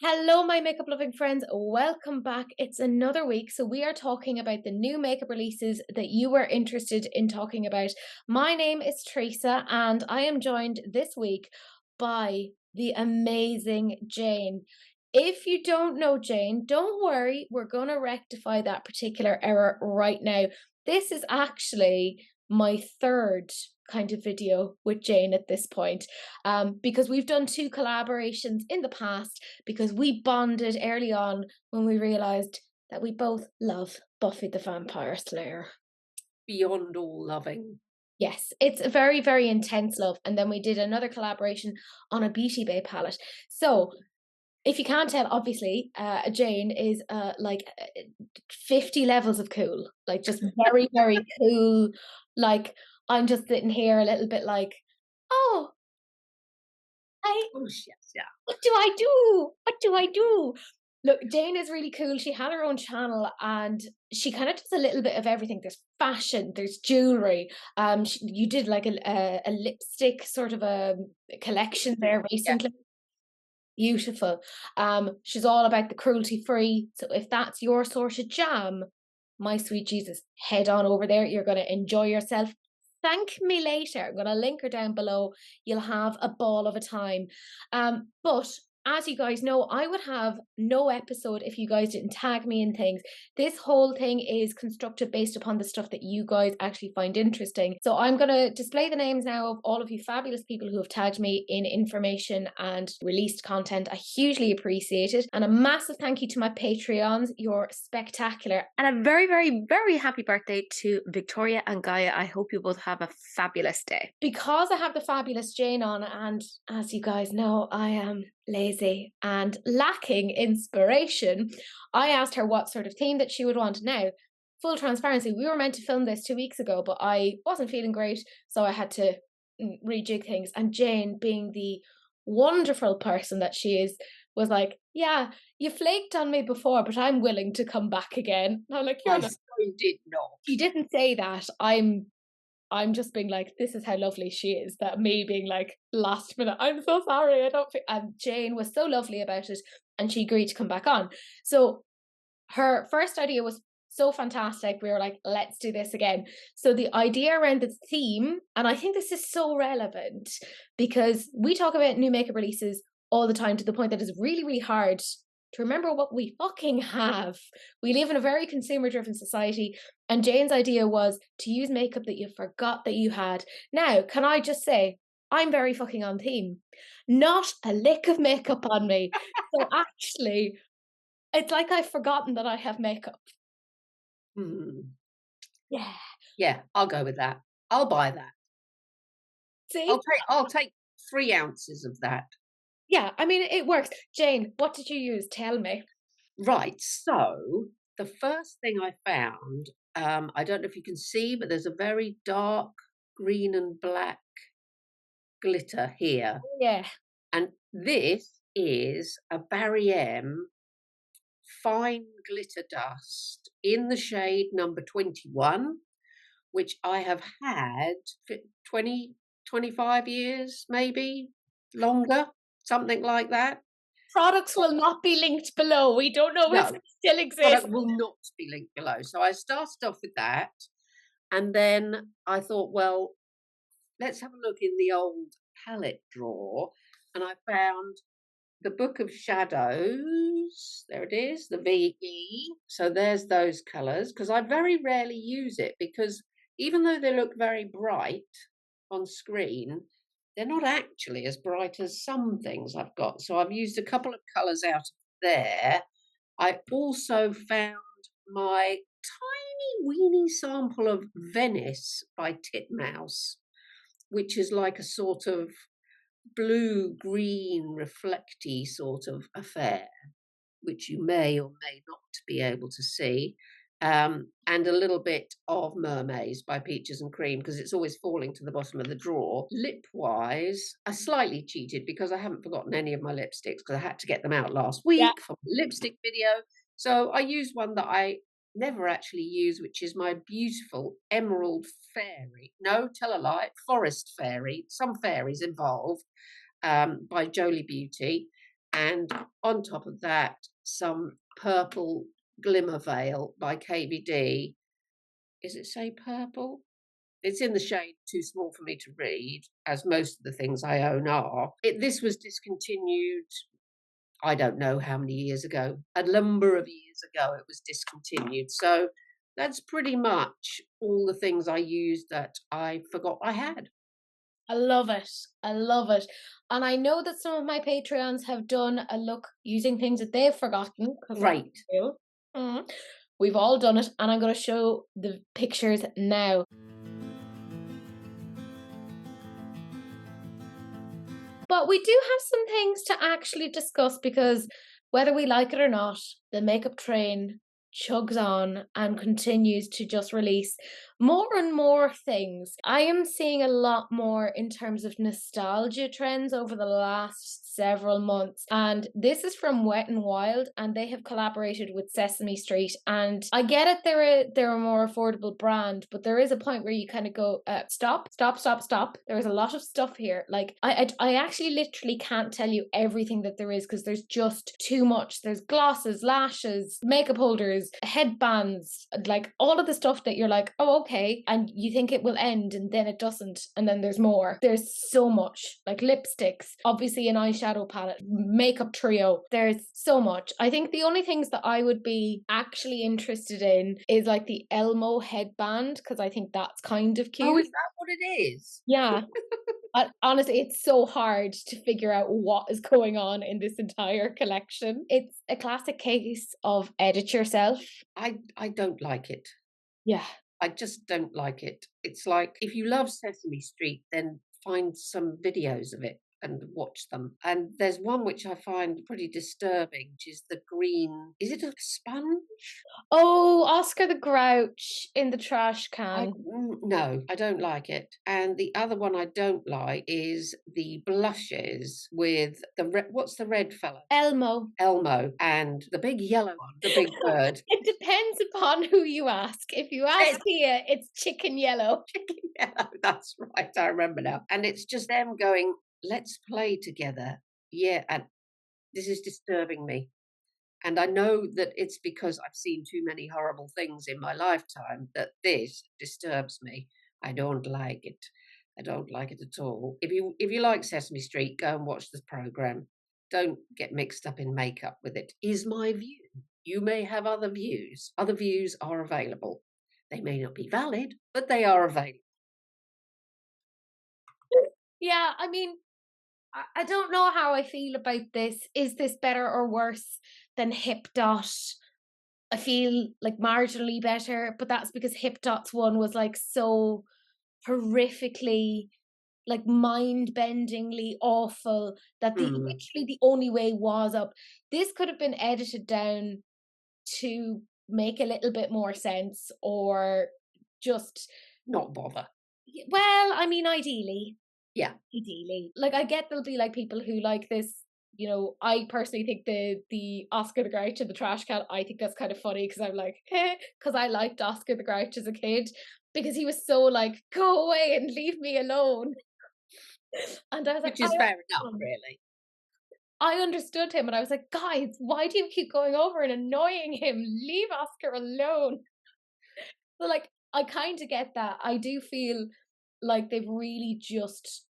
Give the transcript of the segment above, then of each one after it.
Hello, my makeup loving friends. Welcome back. It's another week. So, we are talking about the new makeup releases that you were interested in talking about. My name is Teresa, and I am joined this week by the amazing Jane. If you don't know Jane, don't worry. We're going to rectify that particular error right now. This is actually my third kind of video with Jane at this point, because we've done two collaborations in the past because we bonded early on when we realized that we both love Buffy the Vampire Slayer. Beyond all loving. Yes, it's a very, very intense love. And then we did another collaboration on a Beauty Bay palette. So, if you can't tell, obviously, Jane is like 50 levels of cool, like just very, very cool. Like, I'm just sitting here a little bit like, oh, I Oh, yes, yeah. what do I do? What do I do? Look, Jane is really cool. She had her own channel and she kind of does a little bit of everything. There's fashion, there's jewelry. You did like a lipstick sort of a collection there Yeah. recently. Beautiful. She's all about the cruelty free. So if that's your sort of jam, my sweet Jesus, head on over there. You're going to enjoy yourself. Thank me later. I'm going to link her down below. You'll have a ball of a time. But as you guys know, I would have no episode if you guys didn't tag me in things. This whole thing is constructed based upon the stuff that you guys actually find interesting. So I'm going to display the names now of all of you fabulous people who have tagged me in information and released content. I hugely appreciate it. And a massive thank you to my Patreons. You're spectacular. And a very, very, very happy birthday to Victoria and Gaia. I hope you both have a fabulous day. Because I have the fabulous Jane on, and as you guys know, I am lazy and lacking inspiration, I asked her what sort of theme that she would want. Now, full transparency, we were meant to film this 2 weeks ago, but I wasn't feeling great, so I had to rejig things. And Jane, being the wonderful person that she is, was like, "Yeah, you flaked on me before, but I'm willing to come back again." And I'm like, "You're I not." so did not. She didn't say that. I'm just being like, this is how lovely she is. That me being like, last minute, I'm so sorry, I don't. And Jane was so lovely about it, and she agreed to come back on. So her first idea was so fantastic. We were like, let's do this again. So the idea around the theme, and I think this is so relevant because we talk about new makeup releases all the time to the point that it's really, really hard to remember what we fucking have. We live in a very consumer driven society, and Jane's idea was to use makeup that you forgot that you had. Now, can I just say, I'm very fucking on theme. Not a lick of makeup on me. So actually, it's like I've forgotten that I have makeup. Hmm. Yeah. Yeah, I'll go with that. I'll buy that. See? I'll take 3 ounces of that. Yeah, I mean, it works. Jane, what did you use? Tell me. Right, so the first thing I found, I don't know if you can see, but there's a very dark green and black glitter here. Yeah. And this is a Barry M fine glitter dust in the shade number 21, which I have had for 20, 25 years, maybe longer, something like that. Products will not be linked below. We don't know if No, they still exist. product will not be linked below. So I started off with that. And then I thought, well, let's have a look in the old palette drawer. And I found the Book of Shadows. There it is, the VE. So there's those colours, because I very rarely use it, because even though they look very bright on screen, they're not actually as bright as some things I've got. So I've used a couple of colours out of there. I also found my tiny weeny sample of Venice by Titmouse, which is like a sort of blue green reflecty sort of affair, which you may or may not be able to see. And a little bit of Mermaids by Peaches and Cream, because it's always falling to the bottom of the drawer. Lip wise, I slightly cheated because I haven't forgotten any of my lipsticks, because I had to get them out last Yeah. week for my lipstick video. So I used one that I never actually use, which is my beautiful Emerald Fairy. No, tell a lie, Forest Fairy. Some fairies involved, by Jolie Beauty. and on top of that, some purple glimmer veil by KVD. Is it say purple? It's in the shade too small for me to read, as most of the things I own are. This was discontinued, I don't know how many years ago. A number of years ago, it was discontinued. So that's pretty much all the things I used that I forgot I had. I love it. I love it. And I know that some of my Patreons have done a look using things that they've forgotten because that's Great. real. Mhm. We've all done it, and I'm going to show the pictures now. But we do have some things to actually discuss because whether we like it or not, the makeup train chugs on and continues to just release more and more things. I am seeing a lot more in terms of nostalgia trends over the last several months. And this is from Wet n Wild, and they have collaborated with Sesame Street. And I get it, they're a more affordable brand, but there is a point where you kind of go, stop, stop, stop, stop. There's a lot of stuff here. Like I actually literally can't tell you everything that there is because there's just too much. There's glosses, lashes, makeup holders, headbands, like all of the stuff that you're like, oh, okay. And you think it will end and then it doesn't. And then there's more. There's so much, like lipsticks, obviously an eyeshadow palette, makeup trio. There's so much. I think the only things that I would be actually interested in is like the Elmo headband because I think that's kind of Oh, cute. is that what it is? Yeah. Honestly, it's so hard to figure out what is going on in this entire collection. It's a classic case of edit yourself. I don't like it. Yeah. I just don't like it. It's like if you love Sesame Street, then find some videos of it and watch them. And there's one which I find pretty disturbing, which is the green. Is it a sponge? Oh, Oscar the Grouch in the trash can. No, I don't like it. And the other one I don't like is the blushes with what's the red fella? Elmo. Elmo and the big yellow one, the big bird. It depends upon who you ask. If you ask It's Tia, it's chicken yellow. chicken yellow. That's right. I remember now. And it's just them going, let's play together. Yeah. And this is disturbing me. And I know that it's because I've seen too many horrible things in my lifetime that this disturbs me. I don't like it. I don't like it at all. If you like Sesame Street, go and watch the program. Don't get mixed up in makeup with it. Is my view. You may have other views. Other views are available. They may not be valid, but they are available. Yeah, I mean, I don't know how I feel about this. Is this better or worse than Hip Dot? I feel like marginally better, but that's because Hip Dot's one was like so horrifically, like mind-bendingly awful that the Hmm, literally the only way was up. This could have been edited down to make a little bit more sense or just not bother. well, I mean, ideally. Yeah. Ideally. Like, I get there'll be, like, people who like this, I personally think the Oscar the Grouch and the trash can, I think that's kind of funny because 'cause I'm like, because I liked Oscar the Grouch as a kid because he was so like, "Go away and leave me alone." And I was like, Which is fair enough, really. I understood him, and I was like, "Guys, why do you keep going over and annoying him? Leave Oscar alone." So, like, I kinda get that. I do feel like they've really just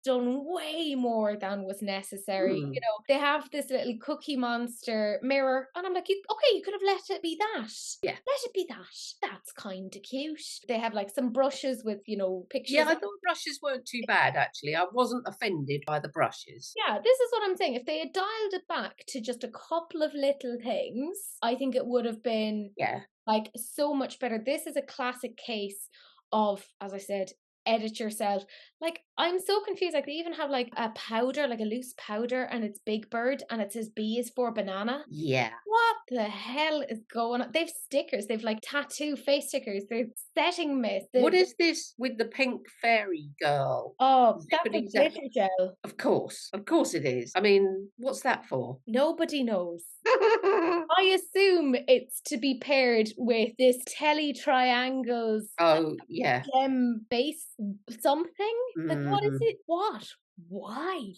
done way more than was necessary. Hmm. They have this little Cookie Monster mirror, and I'm like, okay, you could have let it be that. Yeah. Let it be that. That's kind of cute. They have like some brushes with, Yeah, pictures. I thought brushes weren't too bad, actually. I wasn't offended by the brushes. Yeah, this is what I'm saying. If they had dialed it back to just a couple of little things, I think it would have been Yeah. like so much better. This is a classic case of, as I said, edit yourself. Like, I'm so confused. Like, they even have like a powder, like a loose powder, and it's Big Bird, and it says B is for banana. Yeah. What the hell is going on? They've stickers. They've like tattoo face stickers. They're setting mist. What is this with the pink fairy girl? Oh, that's a Zippity zap. glitter gel. Of course it is. I mean, what's that for? Nobody knows. I assume it's to be paired with this Telly Triangles Oh, yeah. gem base something? Like, what is Mhm. it? What? Why?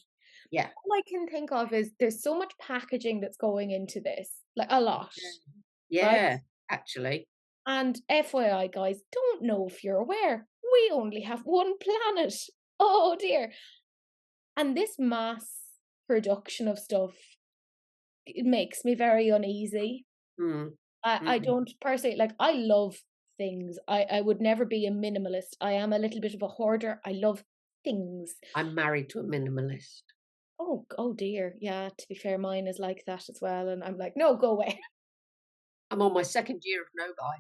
Yeah. All I can think of is there's so much packaging that's going into this, like a lot, Yeah. right? Yeah, actually. And FYI, guys, don't know if you're aware, we only have one planet. Oh dear. And this mass production of stuff, it makes me very uneasy. Mm. I Mm. don't personally like, I love things. I would never be a minimalist. I am a little bit of a hoarder. I love things. I'm married to a minimalist. Oh dear. Yeah, to be fair, mine is like that as well. And I'm like, no, go away. I'm on my 2nd year of no buy.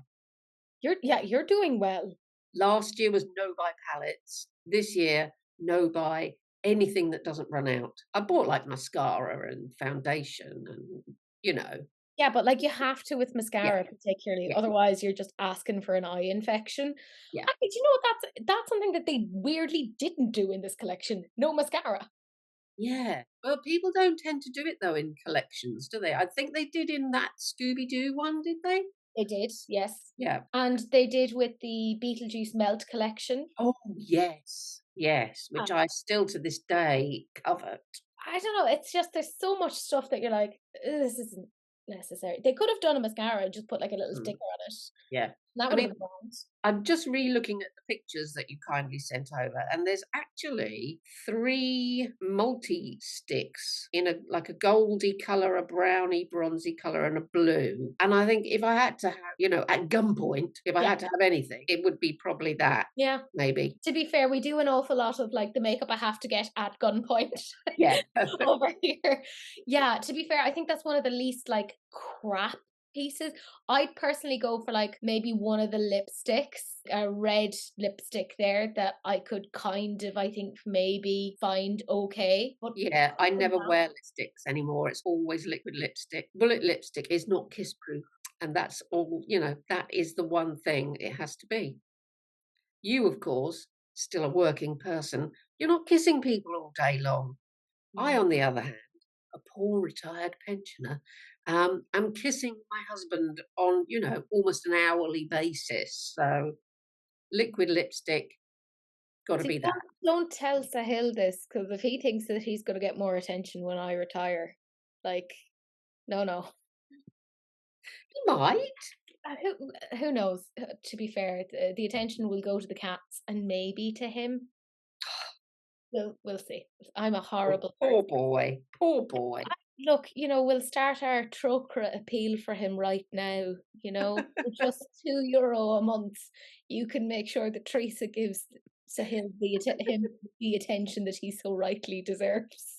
You're doing well. Last year was no buy palettes. This year, no buy anything that doesn't run out. I bought like mascara and foundation and, you know, Yeah, but like you have to with yeah, mascara particularly, yeah, otherwise you're just asking for an eye infection. yeah. Do you know that's something that they weirdly didn't do in this collection. No mascara. Yeah. Well, people don't tend to do it though in collections, do they? I think they did in that Scooby Doo one, did they? They did, yes. Yeah. And they did with the Beetlejuice Melt collection. Oh, yes. Yes, which I still to this day covet. I don't know, it's just there's so much stuff that you're like, "This isn't necessary." They could have done a mascara and just put, like, a little Mm, sticker on it. yeah. That I would have mean, been grand. I'm just re-looking at the pictures that you kindly sent over, and there's actually 3 multi-sticks in a like a goldy colour, a browny, bronzy colour, and a blue. And I think if I had to have, at gunpoint, if I Yeah, had to have anything, it would be probably that, yeah. maybe. To be fair, we do an awful lot of, like, the makeup I have to get at gunpoint Yeah. over here. Yeah, to be fair, I think that's one of the least, like, crap pieces. I'd personally go for, like, maybe one of the lipsticks, a red lipstick there that I could kind of, I think, maybe find okay, but Yeah, I other than never that, wear lipsticks anymore. It's always liquid lipstick. Bullet lipstick is not kiss proof. And that's all, that is the one thing it has to be. You, of course, still a working person, you're not kissing people all day long. I, no. on the other hand, a poor retired pensioner, am kissing my husband on, almost an hourly basis. So liquid lipstick, got to See, be that. don't tell Sahil this, because if he thinks that he's gonna get more attention when I retire, like, no, no. You might. Who knows? To be fair, the attention will go to the cats and maybe to him. We'll see. I'm a Oh, horrible poor person. boy. Poor boy. Look, we'll start our Trócaire appeal for him right now. For just €2 a month, you can make sure that Teresa gives him the attention that he so rightly deserves.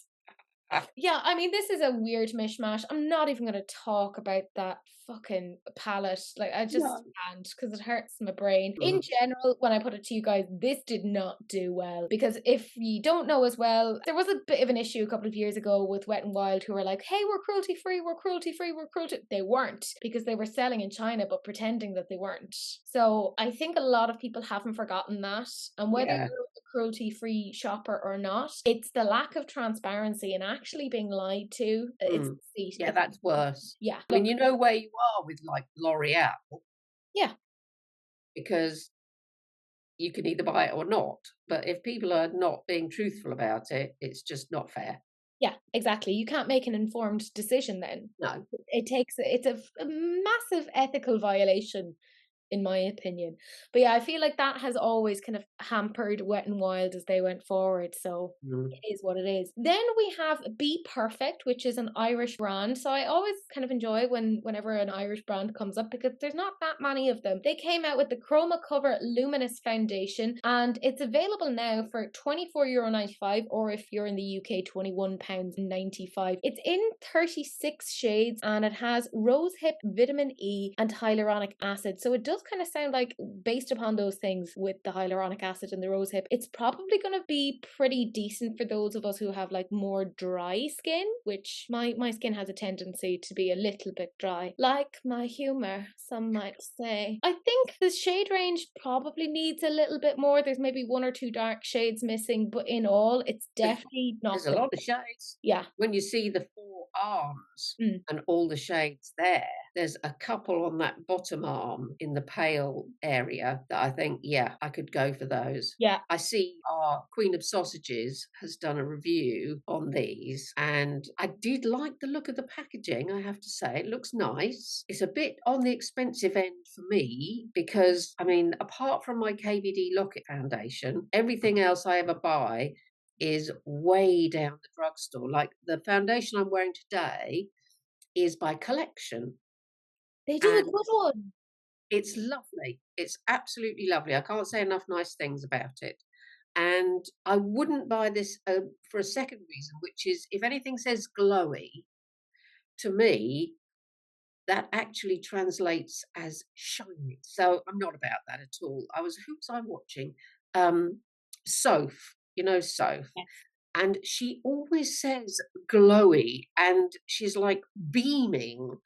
Yeah, I mean, this is a weird mishmash. I'm not even gonna talk about that fucking palette. Like, I just No. can't because it hurts my brain. In Mm. general, when I put it to you guys, this did not do well because if you don't know as well, there was a bit of an issue a couple of years ago with Wet and Wild who were like, "Hey, we're cruelty free, we're cruelty free, we're cruelty." They weren't because they were selling in China but pretending that they weren't. So I think a lot of people haven't forgotten that, and whether Yeah. you're cruelty free shopper or not. It's the lack of transparency and actually being lied to. It's Mm. deceit. Yeah, that's worse. Yeah. I mean, Look, you know where you are with like L'Oreal yeah, because you can either buy it or not. But if people are not being truthful about it, it's just not fair. yeah, exactly. You can't make an informed decision then. No. It's a massive ethical violation in my opinion. But yeah, I feel like that has always kind of hampered Wet and Wild as they went forward. So Mm. it is what it is. Then we have Be Perfect, which is an Irish brand. So I always kind of enjoy whenever an Irish brand comes up because there's not that many of them. They came out with the Chroma Cover Luminous Foundation and it's available now for €24.95 or if you're in the UK, £21.95. It's in 36 shades and it has rosehip, vitamin E, and hyaluronic acid. So it does kind of sound like, based upon those things with the hyaluronic acid and the rosehip, it's probably going to be pretty decent for those of us who have like more dry skin, which my skin has a tendency to be a little bit dry, like my humor, some might say. I think the shade range probably needs a little bit more. There's maybe one or two dark shades missing, but in all, it's There's definitely there's not a the lot of shades. yeah. When you see the 4 arms Mm. and all the shades there, There's a couple on that bottom arm in the pale area that I think, yeah, I could go for those. Yeah. I see our Queen of Sausages has done a review on these, and I did like the look of the packaging, I have to say. It looks nice. It's a bit on the expensive end for me because, I mean, apart from my KVD Locket foundation, everything else I ever buy is way down the drugstore. Like the foundation I'm wearing today is by Collection, They do a and good one. it's lovely. It's absolutely lovely. I can't say enough nice things about it. And I wouldn't buy this for a second reason, which is if anything says glowy, to me, that actually translates as shiny. So I'm not about that at all. Who was I watching? Um, Soph, you know, Soph. Yeah. And she always says glowy, and she's like beaming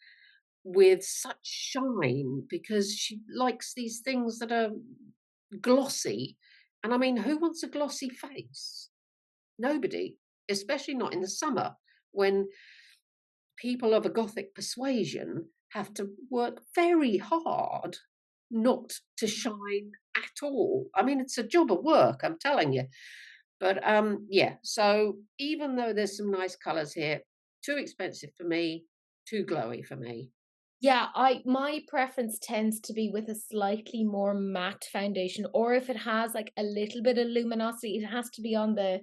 with such shine because she likes these things that are glossy. And I mean, who wants a glossy face? Nobody, especially not in the summer when people of a Gothic persuasion have to work very hard not to shine at all. I mean, it's a job of work, I'm telling you. But yeah, so even though there's some nice colours here, too expensive for me, too glowy for me. Yeah, I my preference tends to be with a slightly more matte foundation, or if it has like a little bit of luminosity, it has to be on the,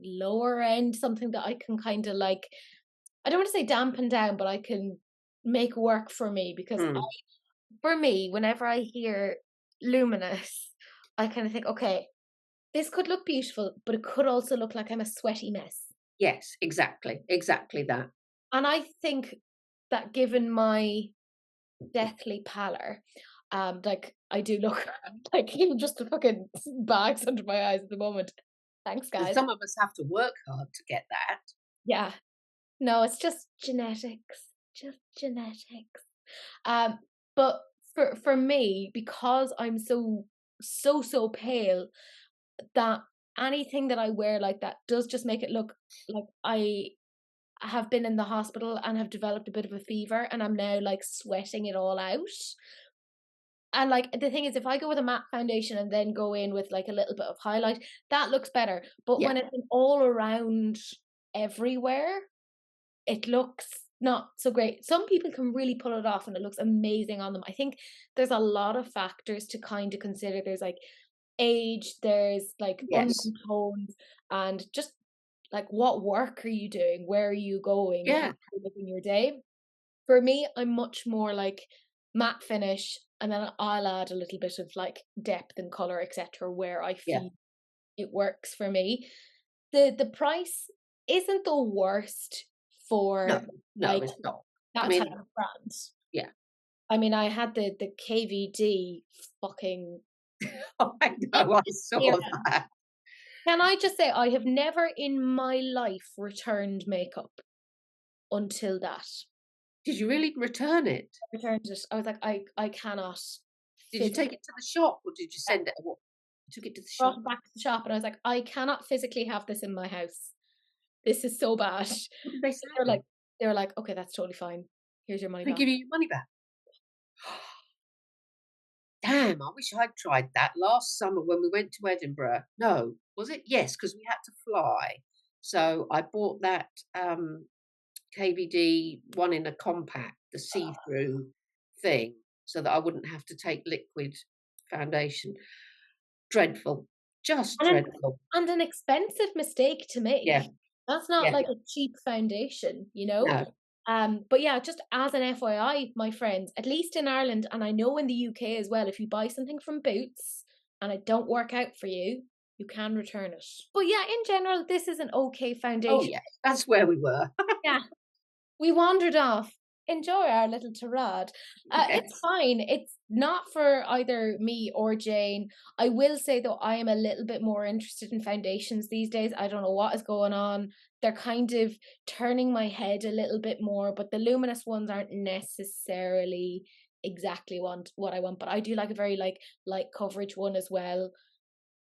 lower end, something that I can kind of like, I don't want to say dampen down, but I can make work for me because Mm. for me, whenever I hear luminous, I kind of think, okay, this could look beautiful, but it could also look like I'm a sweaty mess. Yes, exactly that. And I think that given my deathly pallor, like I do look like even just the fucking bags under my eyes at the moment. Thanks, And guys. some of us have to work hard to get that. Yeah. No, it's just genetics. Just genetics. Um, but for me, because I'm so pale, that anything that I wear like that does just make it look like I have been in the hospital and have developed a bit of a fever and I'm now like sweating it all out. And like the thing is, if I go with a matte foundation and then go in with like a little bit of highlight, that looks better. But Yeah, when it's all around everywhere, it looks not so great. Some people can really pull it off and it looks amazing on them. I think there's a lot of factors to kind of consider. There's like age, there's like yes. undertones, and just like what work are you doing? Where are you going? How Yeah, are you living your day? For me, I'm much more like matte finish, and then I'll add a little bit of like depth and color, etc., where I yeah. feel it works for me. The price isn't the worst No, for no, like it's not. I that type mean, of brand. yeah. I mean, I had the KVD fucking I know, I saw era. that. Can I just say I have never in my life returned makeup until that. Did you really return it? Returned it. I was like, I cannot Did you take physically. it to the shop or did you send it what? You took it to the Brought shop? it back to the shop and I was like, I cannot physically have this in my house. This is so bad. What did they They were like say? they were like, "Okay, that's totally fine. Here's your money They back." give you your money back? Damn, I wish I'd tried that last summer when we went to Edinburgh. No, was it? Yes, because we had to fly. So I bought that KVD one in a compact, the see-through thing, so that I wouldn't have to take liquid foundation. Dreadful, just And an dreadful. and an expensive mistake to make. Yeah, That's not yeah, like a cheap foundation, you know? no. But yeah, just as an FYI, my friends, at least in Ireland, and I know in the UK as well, if you buy something from Boots and it don't work out for you, you can return it. But yeah, in general, this is an okay Oh, foundation. yeah, that's where we were. Yeah, we wandered off. Enjoy our little tirade. It's Yes. fine. It's not for either me or Jane. I will say though, I am a little bit more interested in foundations these days. I don't know what is going on. They're kind of turning my head a little bit more, but the luminous ones aren't necessarily exactly what I want. But I do like a very like light coverage one as well.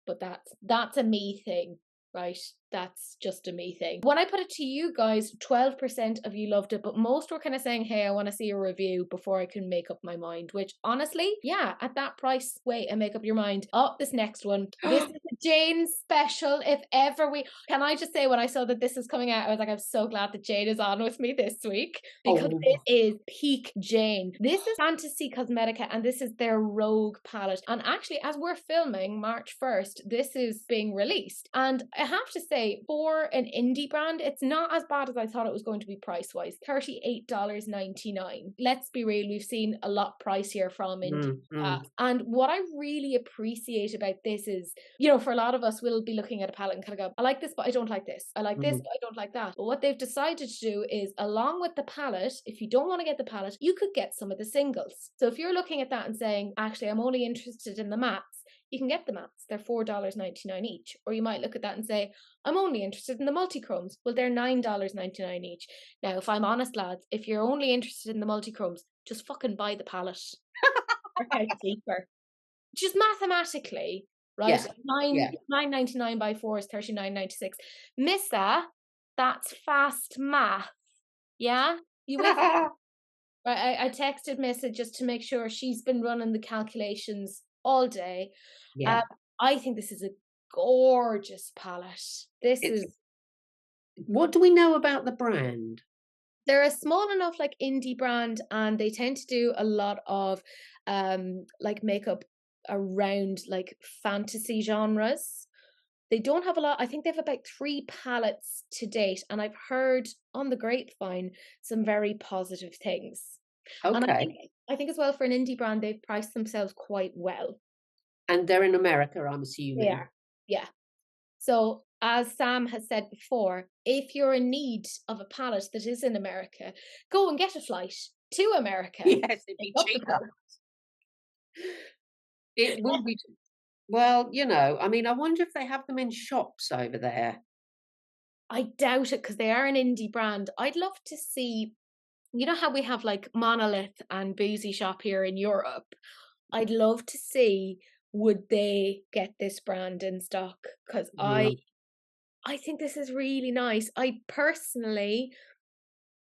But that's a me thing. right? That's just a me thing. When I put it to you guys, 12% of you loved it, but most were kind of saying, hey, I want to see a review before I can make up my mind, which honestly, yeah, at that price, wait and make up your mind. Oh, this next one. This is a Jane special. If ever can I just say, when I saw that this was coming out, I was like, I'm so glad that Jane is on with me this week because Oh, this is peak Jane. This is Fantasy Cosmetica and this is their Rogue palette. And actually, as we're filming March 1st, this is being released. And I have to say, for an indie brand, it's not as bad as I thought it was going to be price-wise. $38.99. Let's be real, we've seen a lot pricier from indie. And what I really appreciate about this is, for a lot of us, we'll be looking at a palette and kind of go, I like this, but I don't like this. I like this, but I don't like that. But what they've decided to do is, along with the palette, if you don't want to get the palette, you could get some of the singles. So if you're looking at that and saying, actually, I'm only interested in the mattes, you can get the mattes. They're $4.99 each. Or you might look at that and say, I'm only interested in the multi-chromes. Well, they're $9.99 each. Now, if I'm honest, lads, if you're only interested in the multi-chromes, just fucking buy the palette. Work out cheaper. Just mathematically, right? yeah. $9.99 by 4 is $39.96. Miss that. That's fast math. Yeah? You with me? Right, I texted Missa just to make sure she's been running the calculations all day. Yeah. I think this is a gorgeous palette. This It's is what do we know about the brand? they're a small enough like indie brand and they tend to do a lot of like makeup around like fantasy genres. They don't have a lot. I think they have about 3 palettes to date and I've heard on the grapevine some very positive things. And Okay. I think as well for an indie brand they've priced themselves quite well. And they're in America, I'm They assuming. are. Yeah. So, as Sam has said before, if you're in need of a palette that is in America, go and get a flight to America. Yes, it'd Pick be up the cheaper. palette. It will be well, I mean, I wonder if they have them in shops over there. I doubt it because they are an indie brand. I'd love to see, how we have like Monolith and Boozy Shop here in Europe. I'd love to see would they get this brand in stock because I Mm. I think this is really nice. I personally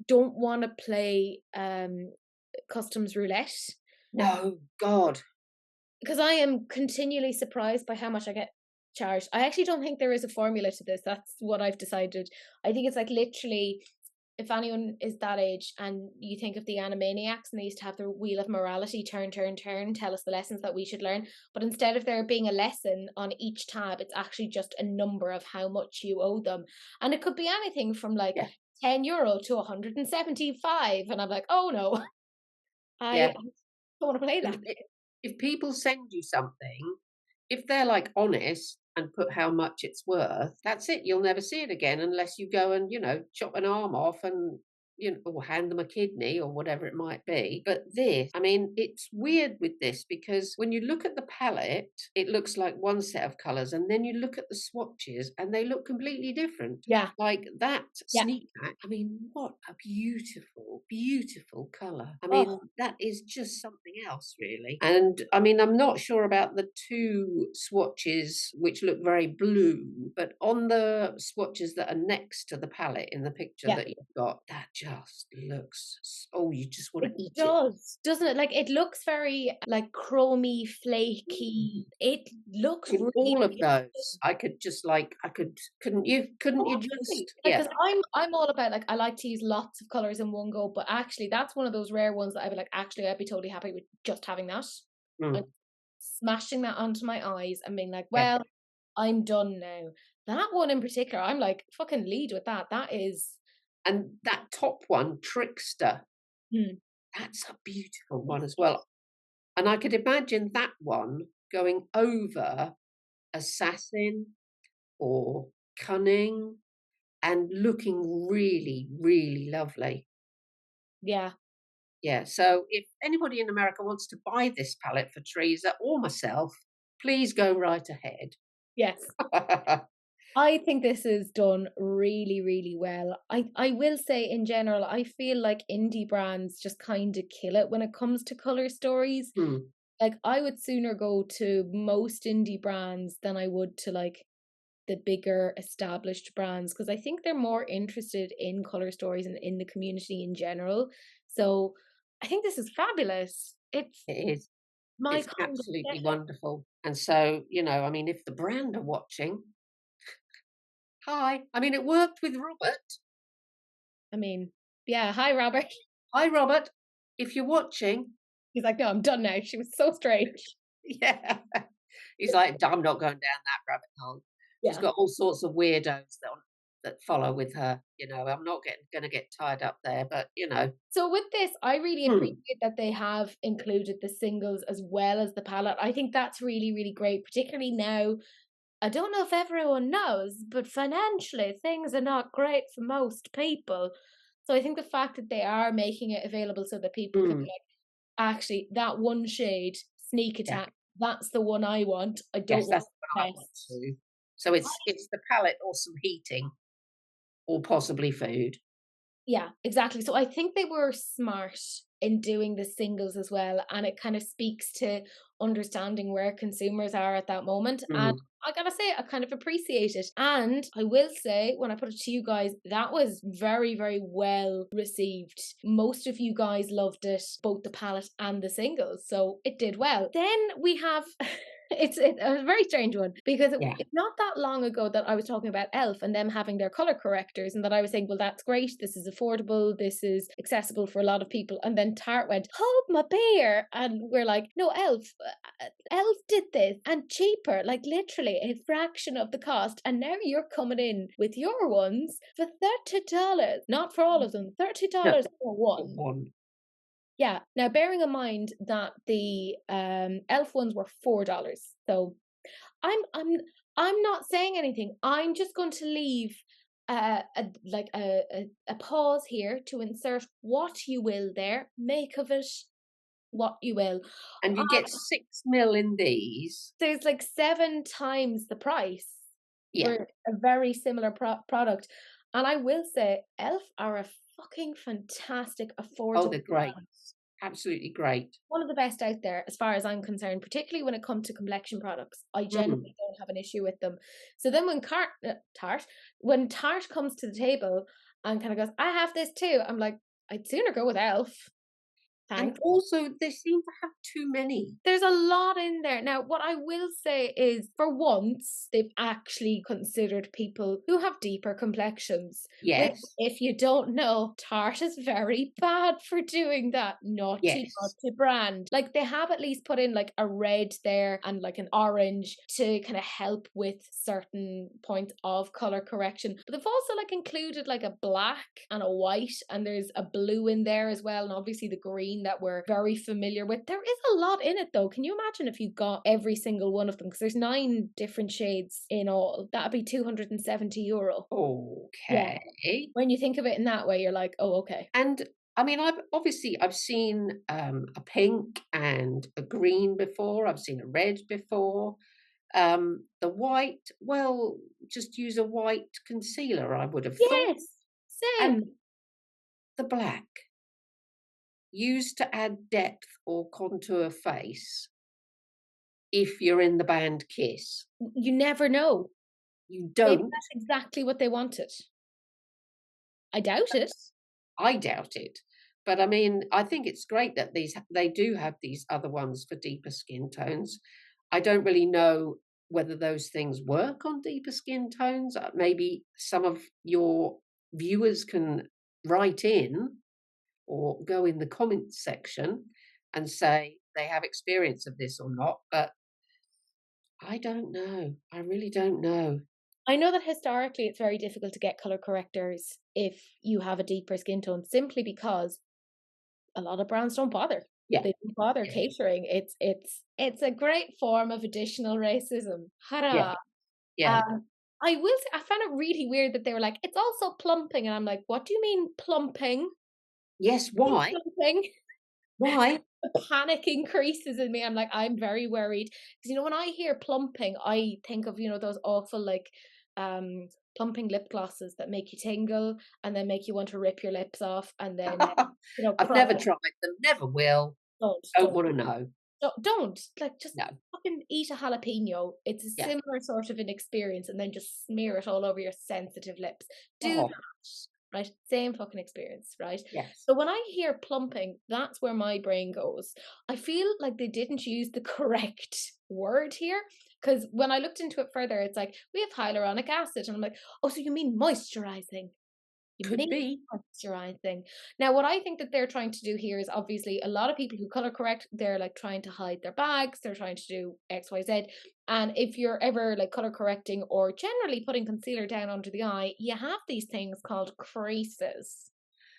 don't want to play customs roulette No, God. because I am continually surprised by how much I get charged. I actually don't think there is a formula to this. That's what I've decided. I think it's like literally, if anyone is that age and you think of the Animaniacs and they used to have the wheel of morality, turn, turn, turn, tell us the lessons that we should learn. But instead of there being a lesson on each tab, it's actually just a number of how much you owe them. And it could be anything from like Yeah, €10 to 175. And I'm like, oh no, I yeah. don't want to play And that. if people send you something, if they're, like, honest and put how much it's worth, that's it, you'll never see it again unless you go and, chop an arm off and, or hand them a kidney or whatever it might be. But this, I mean, it's weird with this because when you look at the palette, it looks like one set of colours, and then you look at the swatches and they look completely different. Yeah, Like that yeah. sneak pack, I mean, what a beautiful, beautiful colour. I mean, Oh, that is just something else, really. And I mean, I'm not sure about the 2 swatches which look very blue, but on the swatches that are next to the palette in the picture yeah. that you've got, that just looks oh, you just wanna It eat it. does, doesn't it? Like it looks very like chromy, flaky. It looks In really all of those, beautiful. I could just like I could couldn't you Absolutely. just Like, yeah. because I'm all about like I like to use lots of colors in one go, but actually that's one of those rare ones that I'd be like, actually, I'd be totally happy with just having that and Mm, smashing that onto my eyes and being like, yeah. well, I'm done now. That one in particular, I'm like, fucking lead with that. That is, And that top one, Trickster, hmm, that's a beautiful one as well. And I could imagine that one going over Assassin or Cunning and looking really, really lovely. yeah, Yeah, so if anybody in America wants to buy this palette for Teresa or myself, please go right ahead. yes. I think this is done really, really well. I will say in general, I feel like indie brands just kind of kill it when it comes to color stories. Hmm. Like I would sooner go to most indie brands than I would to like the bigger established brands because I think they're more interested in color stories and in the community in general. So I think this is fabulous. It's It is. my It's kind of absolutely ghetto. wonderful. And so, I mean, if the brand are watching, hi. I mean, it worked with Robert. I mean, yeah, hi Robert. Hi, Robert. If you're watching, He's like, no, I'm done now. She was so strange. yeah. He's like, I'm not going down that rabbit hole. She's Yeah. got all sorts of weirdos that follow with her. I'm not going to get tied up there, but So with this, I really hmm, appreciate that they have included the singles as well as the palette. I think that's really, really great, particularly now. I don't know if everyone knows, but financially things are not great for most people. So I think the fact that they are making it available so that people can be hmm, like, actually, that one shade, sneak yeah, attack, that's the one I want. I don't yes, want that's the what I want rest. to. So it's the palette or some heating or possibly food. Yeah, exactly. So I think they were smart in doing the singles as well, and it kind of speaks to understanding where consumers are at that moment. And Mm, I gotta say, I kind of appreciate it. And I will say, when I put it to you guys, that was very, very well received. Most of you guys loved it, both the palette and the singles, so it did well. Then we have it's a very strange one because yeah, it's not that long ago that I was talking about Elf and them having their color correctors, and that I was saying, well, that's great. This is affordable. This is accessible for a lot of people. And then Tart went, hold my beer. And we're like, no, Elf did this and cheaper, like literally a fraction of the cost. And now you're coming in with your ones for $30, not for all of them, no, $30 for one. one. Yeah. Now, bearing in mind that the Elf ones were $4, so I'm I'm I'm not saying anything. I'm just going to leave a pause here to insert what you will there. Make of it what you will. And you get 6 mil in these. There's like 7 times the price Yeah. for a very similar product. And I will say, Elf are a fucking fantastic Oh, affordable they're great. brand. Absolutely great. One of the best out there as far as I'm concerned, particularly when it comes to complexion products. I Mm. genuinely don't have an issue with them. So then when when Tart comes to the table and kind of goes, I have this too. I'm like, I'd sooner go with Elf. And Thanks. also, they seem to have too many. There's a lot in there. Now, what I will say is, for once, they've actually considered people who have deeper complexions. Which, Yes. if you don't know, Tarte is very bad for doing that. Naughty, Yes. naughty brand. Like, they have at least put in like a red there and like an orange to kind of help with certain points of color correction. But they've also like included like a black and a white, and there's a blue in there as well, and obviously the green that we're very familiar with. There is a lot in it though. Can you imagine if you got every single one of them? Because there's 9 different shades in all. That'd be €270. Yeah. Okay. When you think of it in that way, you're like, oh, okay. And I mean, I've seen a pink and a green before. I've seen a red before. The white, well, just use a white concealer, I would have thought. Yes. And Same. the black, used to add depth or contour face if you're in the band Kiss. You never know. You Maybe don't. that's exactly what they wanted. I doubt it. I doubt it. But I mean, I think it's great that they do have these other ones for deeper skin tones. I don't really know whether those things work on deeper skin tones. Maybe some of your viewers can write in or go in the comments section and say they have experience of this or not. But I don't know. I really don't know. I know that historically it's very difficult to get color correctors if you have a deeper skin tone, simply because a lot of brands don't bother. Yeah, They don't bother yeah, catering. It's a great form of additional racism. yeah, Hurrah! yeah. Um, I will say I found it really weird that they were like, "It's also plumping," and I'm like, "What do you mean plumping? Yes, What do you why? mean plumping?" Why? The panic increases in me. I'm like, I'm very worried because when I hear plumping, I think of those awful like plumping lip glosses that make you tingle and then make you want to rip your lips off and then I've cry. never tried them, never will. Don't Don't don't wanna know. Don't, like, just No. fucking eat a jalapeno. It's a Yeah. similar sort of an experience, and then just smear it all over your sensitive lips. Do Oh, that, right? Same fucking experience, right? yes. So when I hear plumping, that's where my brain goes. I feel like they didn't use the correct word here, because when I looked into it further, it's like, we have hyaluronic acid, and I'm like, "Oh, so you mean moisturizing?" You Could need be. moisturizing. Now, what I think that they're trying to do here is obviously a lot of people who color correct, they're like trying to hide their bags, they're trying to do X, Y, Z. And if you're ever like color correcting or generally putting concealer down under the eye, you have these things called creases,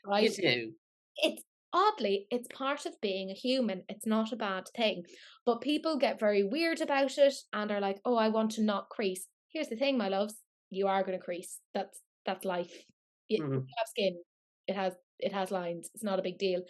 You right? do. It's oddly, it's part of being a human. It's not a bad thing. But people get very weird about it and are like, "Oh, I want to not crease." Here's the thing, my loves, you are going to crease. That's life. You Mm. have skin. It has lines. It's not a big deal.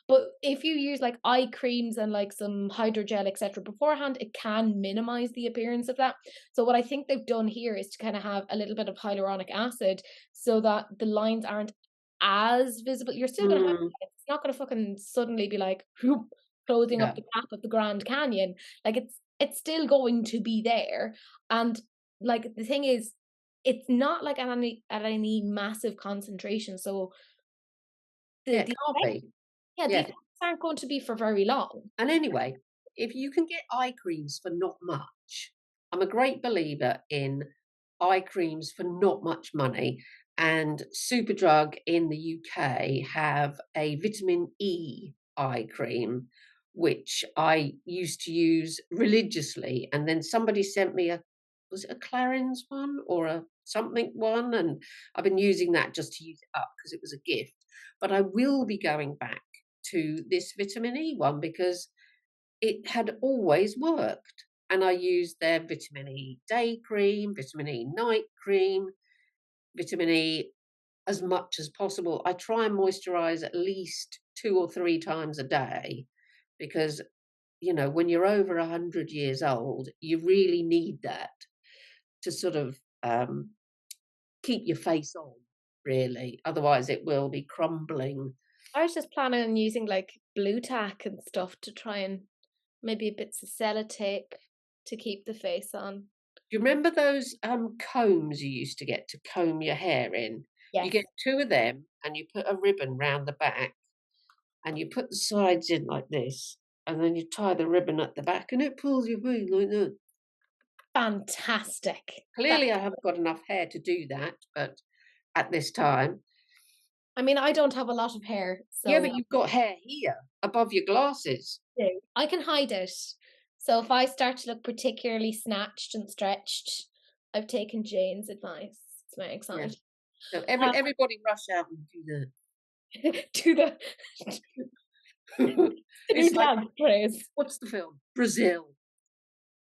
But if you use like eye creams and like some hydrogel, etc., beforehand, it can minimize the appearance of that. So what I think they've done here is to kind of have a little bit of hyaluronic acid so that the lines aren't as visible. You're still gonna have Mm. it. It's not gonna fucking suddenly be like whoop, closing up Yeah. the gap of the Grand Canyon. Like it's still going to be there. And like the thing is, it's not like at any massive concentration. So Yeah, the it the can't effects, be. yeah, the Yeah. effects aren't going to be for very long. And anyway, if you can get eye creams for not much, I'm a great believer in eye creams for not much money. And Superdrug in the UK have a vitamin E eye cream, which I used to use religiously. And then somebody sent me was it a Clarins one or a something one? And I've been using that just to use it up because it was a gift. But I will be going back to this vitamin E one because it had always worked. And I used their vitamin E day cream, vitamin E night cream, vitamin E as much as possible. I try and moisturize at least 2 or 3 times a day because, when you're over 100 years old, you really need that to sort of keep your face on, really. Otherwise, it will be crumbling. I was just planning on using like blue tack and stuff to try and maybe bits of sellotape to keep the face on. Do you remember those combs you used to get to comb your hair in? You Yes. get two of them and you put a ribbon round the back and you put the sides in like this and then you tie the ribbon at the back and it pulls your face like that. Fantastic. That Clearly, I haven't got enough hair to do that, but at this time, I mean, I don't have a lot of hair, yeah, so but you've got hair here above your glasses. I can hide it. So if I start to look particularly snatched and stretched, I've taken Jane's advice. It's very Yeah. exciting. So Uh, everybody rush out and do to the that. It's new like dance craze. what's the film? Brazil.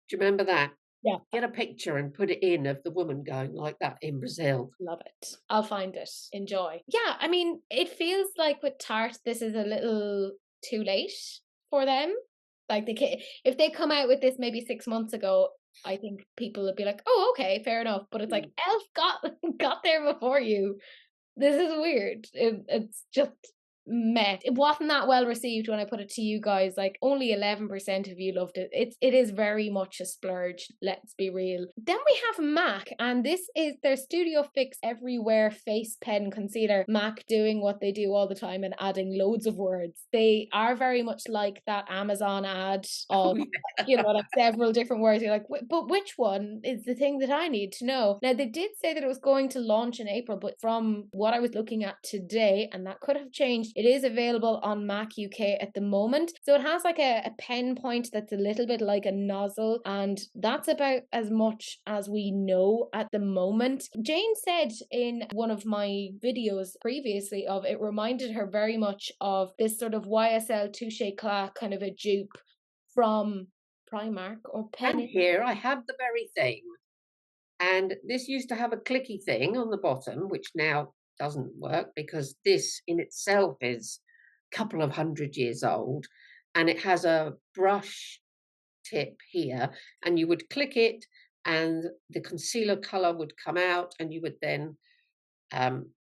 Do you remember that? Yeah, Get a picture and put it in of the woman going like that in Brazil. love it. I'll find it. Enjoy. Yeah, I mean, it feels like with Tarte, this is a little too late for them. Like if they come out with this maybe 6 months ago, I think people would be like, "Oh, okay, fair enough." But it's like Mm. Elf got got there before you. This is weird. It's just meh. It wasn't that well received when I put it to you guys. Like only 11% of you loved it. It is very much a splurge. Let's be real. Then we have MAC, and this is their Studio Fix Everywhere Face Pen Concealer. MAC doing what they do all the time and adding loads of words. They are very much like that Amazon ad Oh, of yeah. like several different words. You're like, but which one is the thing that I need to know? Now, they did say that it was going to launch in April, but from what I was looking at today, and that could have changed, it is available on Mac UK at the moment. So it has like a pen point that's a little bit like a nozzle, and that's about as much as we know at the moment. Jane said in one of my videos previously of it reminded her very much of this sort of YSL Touche Eclat kind of a dupe from Primark or And Penny. here I have the very thing. And this used to have a clicky thing on the bottom, which now doesn't work because this in itself is a couple of 100 years old. And it has a brush tip here, and you would click it, and the concealer color would come out, and you would then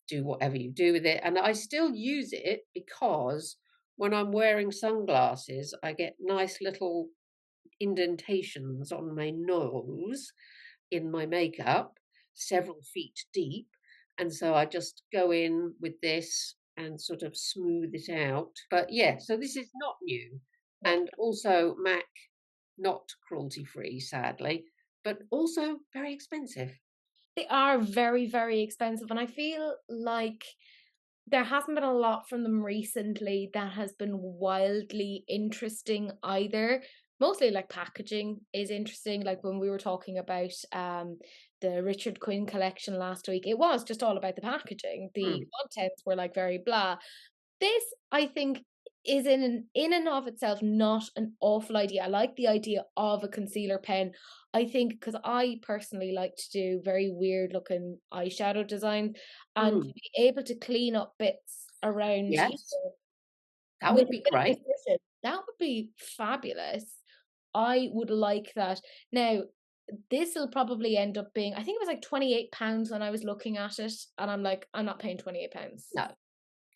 do whatever you do with it. And I still use it because when I'm wearing sunglasses, I get nice little indentations on my nose in my makeup, several feet deep. And so I just go in with this and sort of smooth it out. But yeah, so this is not new. Yeah. And also MAC, not cruelty free, sadly, but also very expensive. They are very, very expensive, and I feel like there hasn't been a lot from them recently that has been wildly interesting either. Mostly like packaging is interesting. Like when we were talking about the Richard Quinn collection last week, it was just all about the packaging. The Mm, contents were like very blah. This, I think, is in and of itself not an awful idea. I like the idea of a concealer pen. I think because I personally like to do very weird looking eyeshadow designs, and to mm. be able to clean up bits around here Yes, that with would a be bit of great. precision, that would be fabulous. I would like that. Now, this will probably end up being, I think it was like £28 when I was looking at it, and I'm like, I'm not paying £28. No,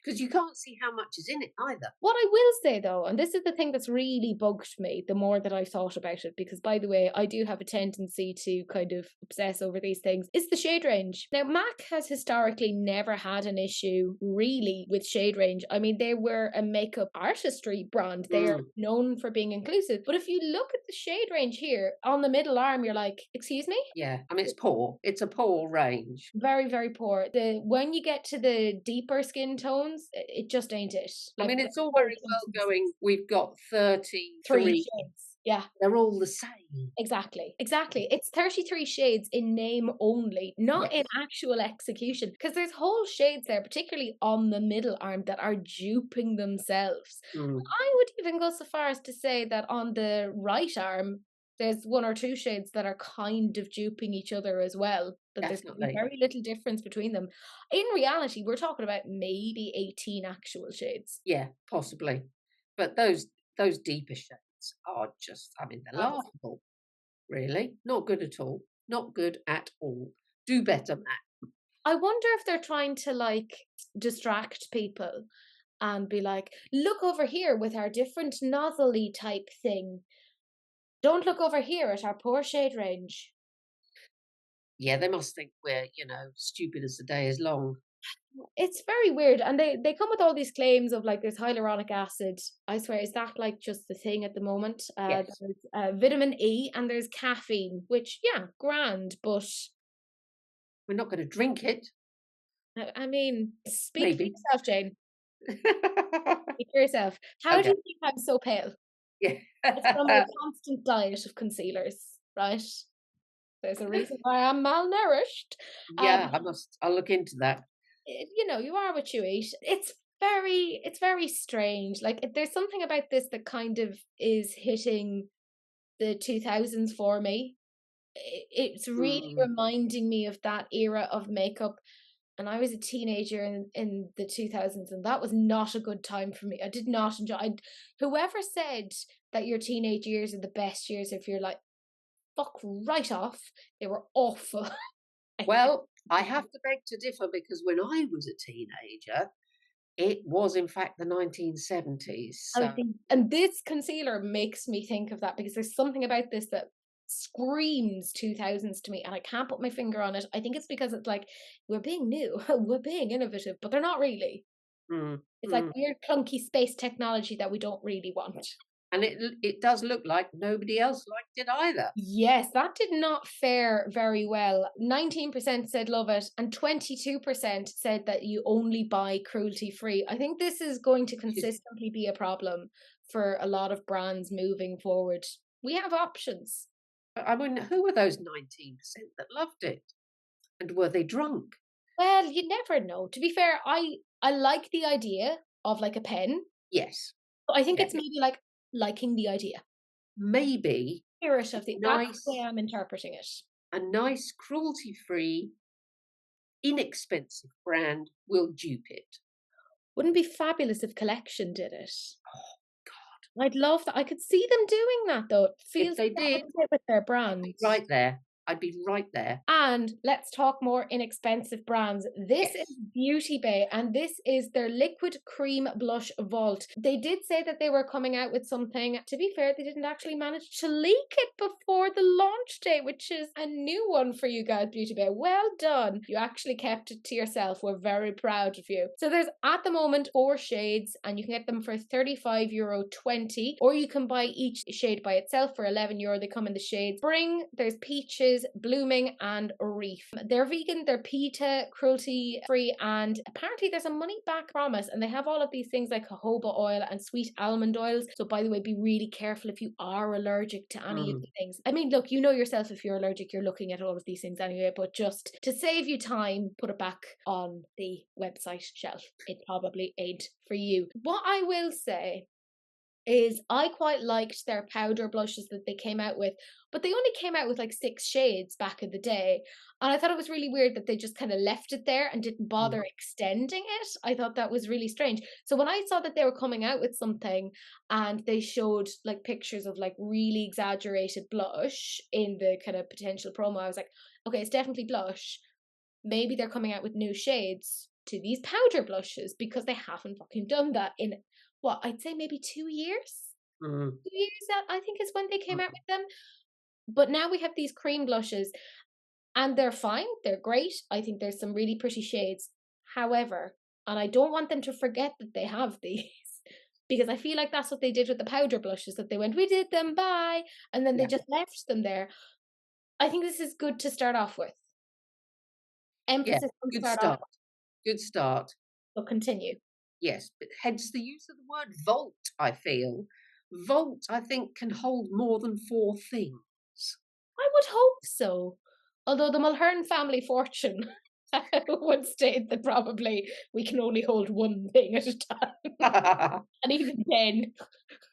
because you can't see how much is in it either. What I will say though, and this is the thing that's really bugged me the more that I've thought about it, because by the way, I do have a tendency to kind of obsess over these things, is the shade range. Now, MAC has historically never had an issue really with shade range. I mean, they were a makeup artistry brand, they are Mm, known for being inclusive. But if you look at the shade range here on the middle arm, you're like, excuse me? yeah, I mean, it's poor. It's a poor range. Very, very poor. The when you get to the deeper skin tones, it just ain't it. I Like mean, the it's all whole very well 20s. going, we've got Three 33, shades. Yeah, they're all the same. exactly. Exactly. It's 33 shades in name only, not in Yes. actual execution. Because there's whole shades there, particularly on the middle arm, that are duping themselves. Mm, I would even go so far as to say that on the right arm, there's one or two shades that are kind of duping each other as well. That there's definitely. very little difference between them. In reality, we're talking about maybe 18 actual shades. Yeah, possibly. But those deeper shades are just, I mean, they're laughable, really. Not good at all. Not good at all. Do better, Matt. I wonder if they're trying to like distract people and be like, look over here with our different nozzly type thing. Don't look over here at our poor shade range. Yeah, they must think we're, stupid as the day is long. It's very weird. And they come with all these claims of like there's hyaluronic acid. I swear, is that like just the thing at the moment? Yes. There's vitamin E and there's caffeine, which, yeah, grand. But We're not going to drink it, I mean, speak for maybe. yourself, Jane. Speak for yourself. How do Okay. you think I'm so pale? Yeah. It's from a constant diet of concealers, right? There's a reason why I'm malnourished. Um, Yeah, I'll look into that. you are what you eat. It's very strange. Like there's something about this that kind of is hitting the 2000s for me. It's really Mm. reminding me of that era of makeup. And I was a teenager in the 2000s, and that was not a good time for me. I did not enjoy. Whoever said that your teenage years are the best years if you're like fuck right off. They were awful. I Well, I have to beg to differ because when I was a teenager, it was in fact the 1970s. I So, think, and this concealer makes me think of that because there's something about this that screams 2000s to me, and I can't put my finger on it. I think it's because it's like we're being new, we're being innovative, but they're not really. mm, It's like mm. weird clunky space technology that we don't really want. And it does look like nobody else liked it either. Yes, that did not fare very well. 19% said love it, and 22% said that you only buy cruelty free. I think this is going to Which is, consistently be a problem for a lot of brands moving forward. We have options. I mean, who were those 19% that loved it? And were they drunk? Well, you never know. To be fair, I like the idea of like a pen, Yes. but I think Yeah. it's maybe like liking the idea. Maybe Spirit of the that's the way nice, I'm interpreting it. a nice cruelty-free, inexpensive brand will dupe it. Wouldn't it be fabulous if Collection did it? Oh God. I'd love that. I could see them doing that though. It If feels they so did, fit with their I'd be brand. right there. I'd be right there. And let's talk more inexpensive brands. This is Yes. Beauty Bay, and this is their liquid cream blush vault. They did say that they were coming out with something. To be fair, they didn't actually manage to leak it before the launch day, which is a new one for you guys, Beauty Bay. Well done. You actually kept it to yourself. We're very proud of you. So there's at the moment 4 shades, and you can get them for €35.20, or you can buy each shade by itself for €11. They come in the shades Spring, there's Peaches, Blooming, and Reef. They're vegan, they're PETA, cruelty free, and apparently there's a money back promise. And they have all of these things like jojoba oil and sweet almond oils. So, by the way, be really careful if you are allergic to any of Mm. the things. I mean, look, you know yourself, if you're allergic, you're looking at all of these things anyway, but just to save you time, put it back on the website shelf. It probably ain't for you. What I will say is I quite liked their powder blushes that they came out with, but they only came out with like 6 shades back in the day. And I thought it was really weird that they just kind of left it there and didn't bother Mm. extending it. I thought that was really strange. So when I saw that they were coming out with something and they showed like pictures of like really exaggerated blush in the kind of potential promo, I was like, okay, it's definitely blush. Maybe they're coming out with new shades to these powder blushes, because they haven't fucking done that in what I'd say maybe 2 years. Mm. 2 years, that I think is when they came out Mm. with them. But now we have these cream blushes, and they're fine. They're great. I think there's some really pretty shades. However, and I don't want them to forget that they have these, because I feel like that's what they did with the powder blushes, that they went, we did them, bye, and then they Yeah. just left them there. I think this is good to start off with. Yeah. Emphasis on Good start off, start. Good start. but continue. Yes, but hence the use of the word vault, I feel. Vault, I think, can hold more than 4 things. I would hope so. Although the Mulhern family fortune would state that probably we can only hold one thing at a time. And even then,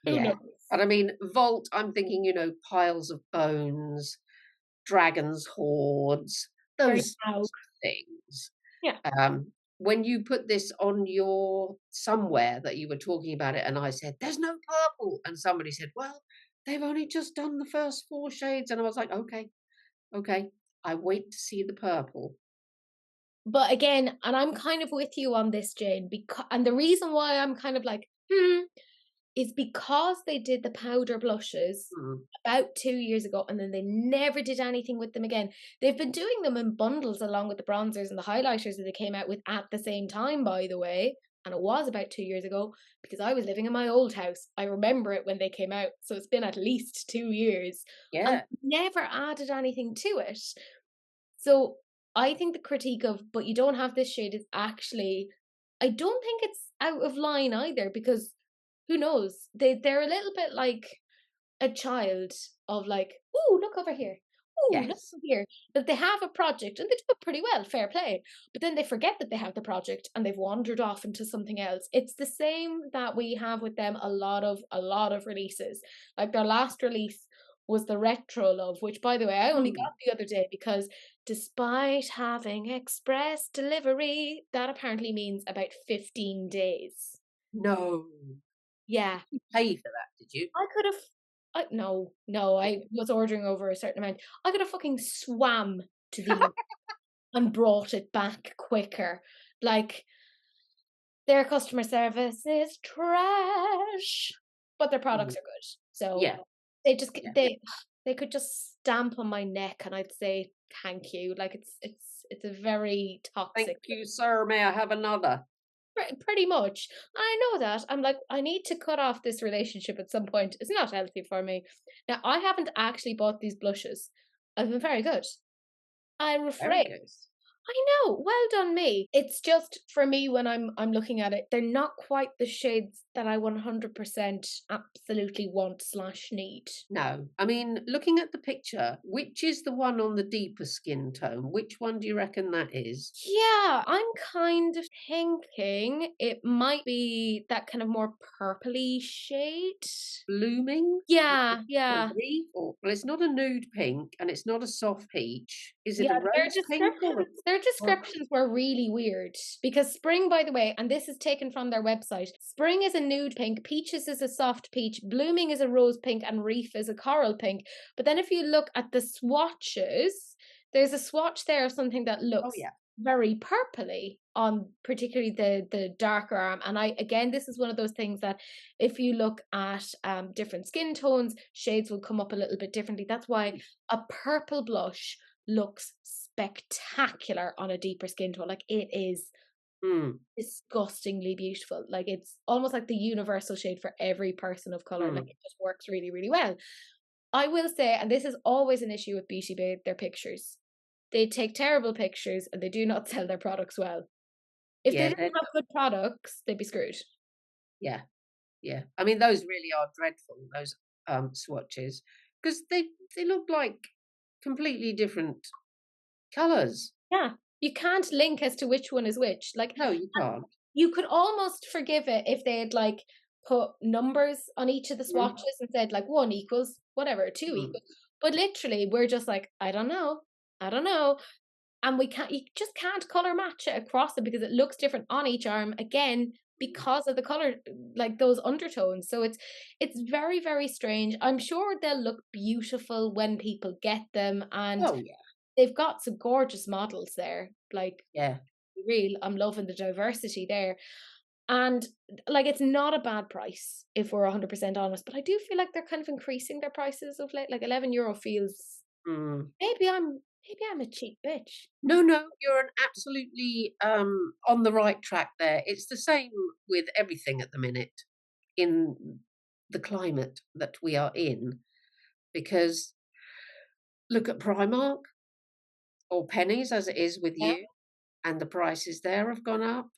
who Yeah. knows? But I mean, vault, I'm thinking, piles of bones, dragons' hoards, Very those proud. sorts of things. Yeah. When you put this on your somewhere that you were talking about it, and I said, "There's no purple," and somebody said, "Well, they've only just done the first 4 shades," and I was like, "Okay, okay, I wait to see the purple." But again, and I'm kind of with you on this, Jane, because and the reason why I'm kind of like, is because they did the powder blushes Mm, about 2 years ago, and then they never did anything with them again. They've been doing them in bundles along with the bronzers and the highlighters that they came out with at the same time, by the way, and it was about 2 years ago, because I was living in my old house. I remember it when they came out, so it's been at least 2 years, and yeah. never added anything to it. So, I think the critique of, "But you don't have this shade," is actually, I don't think it's out of line either, because who knows? They're a little bit like a child of like, "Ooh, look over here. Ooh, look Yes. over here." That they have a project and they do it pretty well, fair play. But then they forget that they have the project and they've wandered off into something else. It's the same that we have with them a lot of releases. Like their last release was the Retro Love, which by the way I only Mm, got the other day, because despite having express delivery, that apparently means about 15 days. no. Yeah. You pay for that, did you? I could have no, I was ordering over a certain amount. I could have fucking swam to the U and brought it back quicker. Like, their customer service is trash, but their Mm, products are good. So, yeah, they just yeah. they could just stamp on my neck and I'd say, "Thank you." Like, it's a very "Thank toxic. you, sir. May I have another?" Pretty much. I know that. I'm like, I need to cut off this relationship at some point. It's not healthy for me. Now, I haven't actually bought these blushes. I've been very good. I Very refrain. good. I know. Well done me. It's just for me when I'm looking at it, they're not quite the shades that I 100% absolutely want slash need. No. I mean, looking at the picture, which is the one on the deeper skin tone? Which one do you reckon that is? Yeah, I'm kind of thinking it might be that kind of more purpley shade. Blooming? Yeah, Or yeah. Reef? Or well, it's not a nude pink and it's not a soft peach. Is it Yeah, a their rose pink or descriptions a Their Well, descriptions were really weird because spring, by the way, and this is taken from their website, spring is a nude pink, peaches is a soft peach, blooming is a rose pink, and reef is a coral pink. But then if you look at the swatches, there's a swatch there of something that oh, looks yeah. very purpley on particularly the darker arm. And I again, this is one of those things that if you look at different skin tones, shades will come up a little bit differently. That's why a purple blush looks spectacular on a deeper skin tone. Like it is Mm, disgustingly beautiful. Like it's almost like the universal shade for every person of color. Like mm. it just works really, really well. I will say, and this is always an issue with Beauty Bay, their pictures. They take terrible pictures and they do not sell their products well. If they Yeah, didn't they're have good products, they'd be screwed. yeah, yeah. I mean, those really are dreadful, those, swatches, 'cause they look like completely different colours. Yeah. You can't link as to which one is which. Like, No, you and can't. you could almost forgive it if they had like put numbers on each of the Mm, swatches and said like one equals whatever, two mm. equals. But literally, we're just like, I don't know. I don't know. And we can't, you just can't color match it across it because it looks different on each arm again because of the color, like those undertones. So it's very, very strange. I'm sure they'll look beautiful when people get them, and Oh, yeah, they've got some gorgeous models there. Like yeah. real, I'm loving the diversity there. And like it's not a bad price if we're 100% honest, but I do feel like they're kind of increasing their prices of late. Like €11 feels, Mm. maybe I'm a cheap bitch. No, no, you're an absolutely, on the right track there. It's the same with everything at the minute in the climate that we are in, because look at Primark or Pennies as it is with Yeah. you, and the prices there have gone up.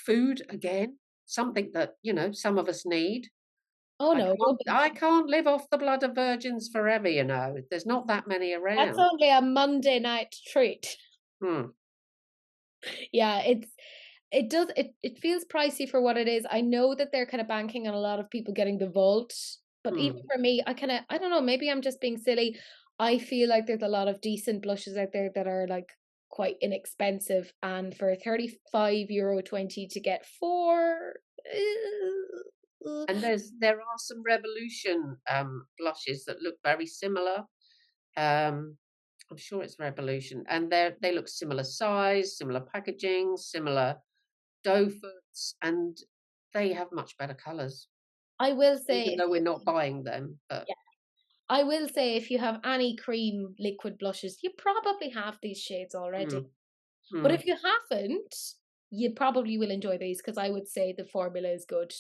Food again, something that, some of us need. Oh I no, can't don't be. I can't live off the blood of virgins forever, you know. There's not that many That's around. only a Monday night treat. Hmm. Yeah, it feels pricey for what it is. I know that they're kind of banking on a lot of people getting the vault, but even Hmm. for me, I don't know, maybe I'm just being silly. I feel like there's a lot of decent blushes out there that are like quite inexpensive, and for €35.20 to get four, And there are some Revolution, blushes that look very similar. Um, I'm sure it's Revolution, and they look similar size, similar packaging, similar doe foots, and they have much better colours, I will say even if though we're you, not buying them, but yeah, I will say if you have any cream liquid blushes, you probably have these shades already. mm, But mm, if you haven't, you probably will enjoy these because I would say the formula is good.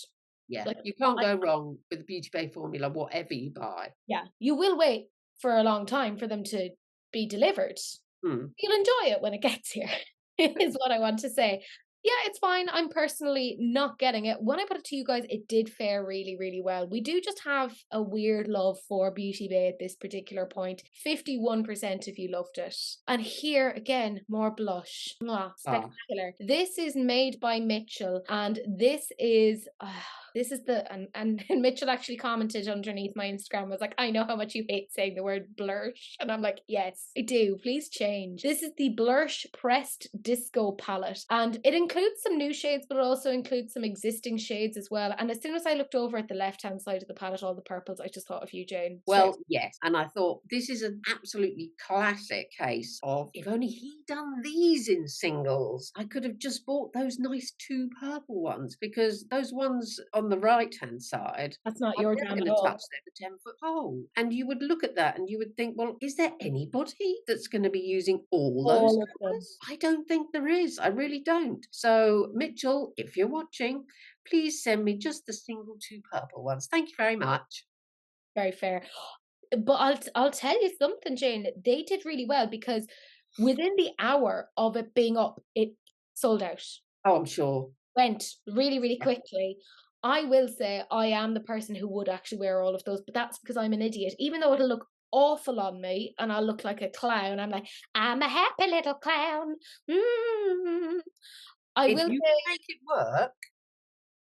yeah, Like, you can't I, go wrong with the Beauty Bay formula, whatever you buy. yeah, you will wait for a long time for them to be delivered. Mm. You'll enjoy it when it gets here, is what I want to say. Yeah, it's fine. I'm personally not getting it. When I put it to you guys, it did fare really, really well. We do just have a weird love for Beauty Bay at this particular point. 51% of you loved it. And here again, more blush. Mwah, Ah, spectacular. This is made by Mitchell, and this is the and Mitchell actually commented underneath my Instagram, was like, I know how much you hate saying the word blush. And I'm like, yes, I do. Please change. This is the Blush Pressed Disco palette. And it includes some new shades, but it also includes some existing shades as well. And as soon as I looked over at the left-hand side of the palette, all the purples, I just thought of you, Jane. well, Seriously. yes, and I thought this is an absolutely classic case of if only he'd done these in singles, I could have just bought those nice 2 purple ones, because those ones on the right-hand side, That's not I'm your never jam at gonna touch all. them, the 10-foot hole, and you would look at that and you would think, "Well, is there anybody that's gonna be using all those All of them. colours?" I don't think there is, I really don't. So, Mitchell, if you're watching, please send me just the single 2 purple ones. Thank you very much. Very fair. But I'll tell you something, Jane. They did really well because within the hour of it being up, it sold out. Oh, I'm sure. Went really, really Yeah. quickly. I will say I am the person who would actually wear all of those, but that's because I'm an idiot. Even though it'll look awful on me and I'll look like a clown, I'm like, I'm a happy little clown. Mm. I If will you say, can make it work,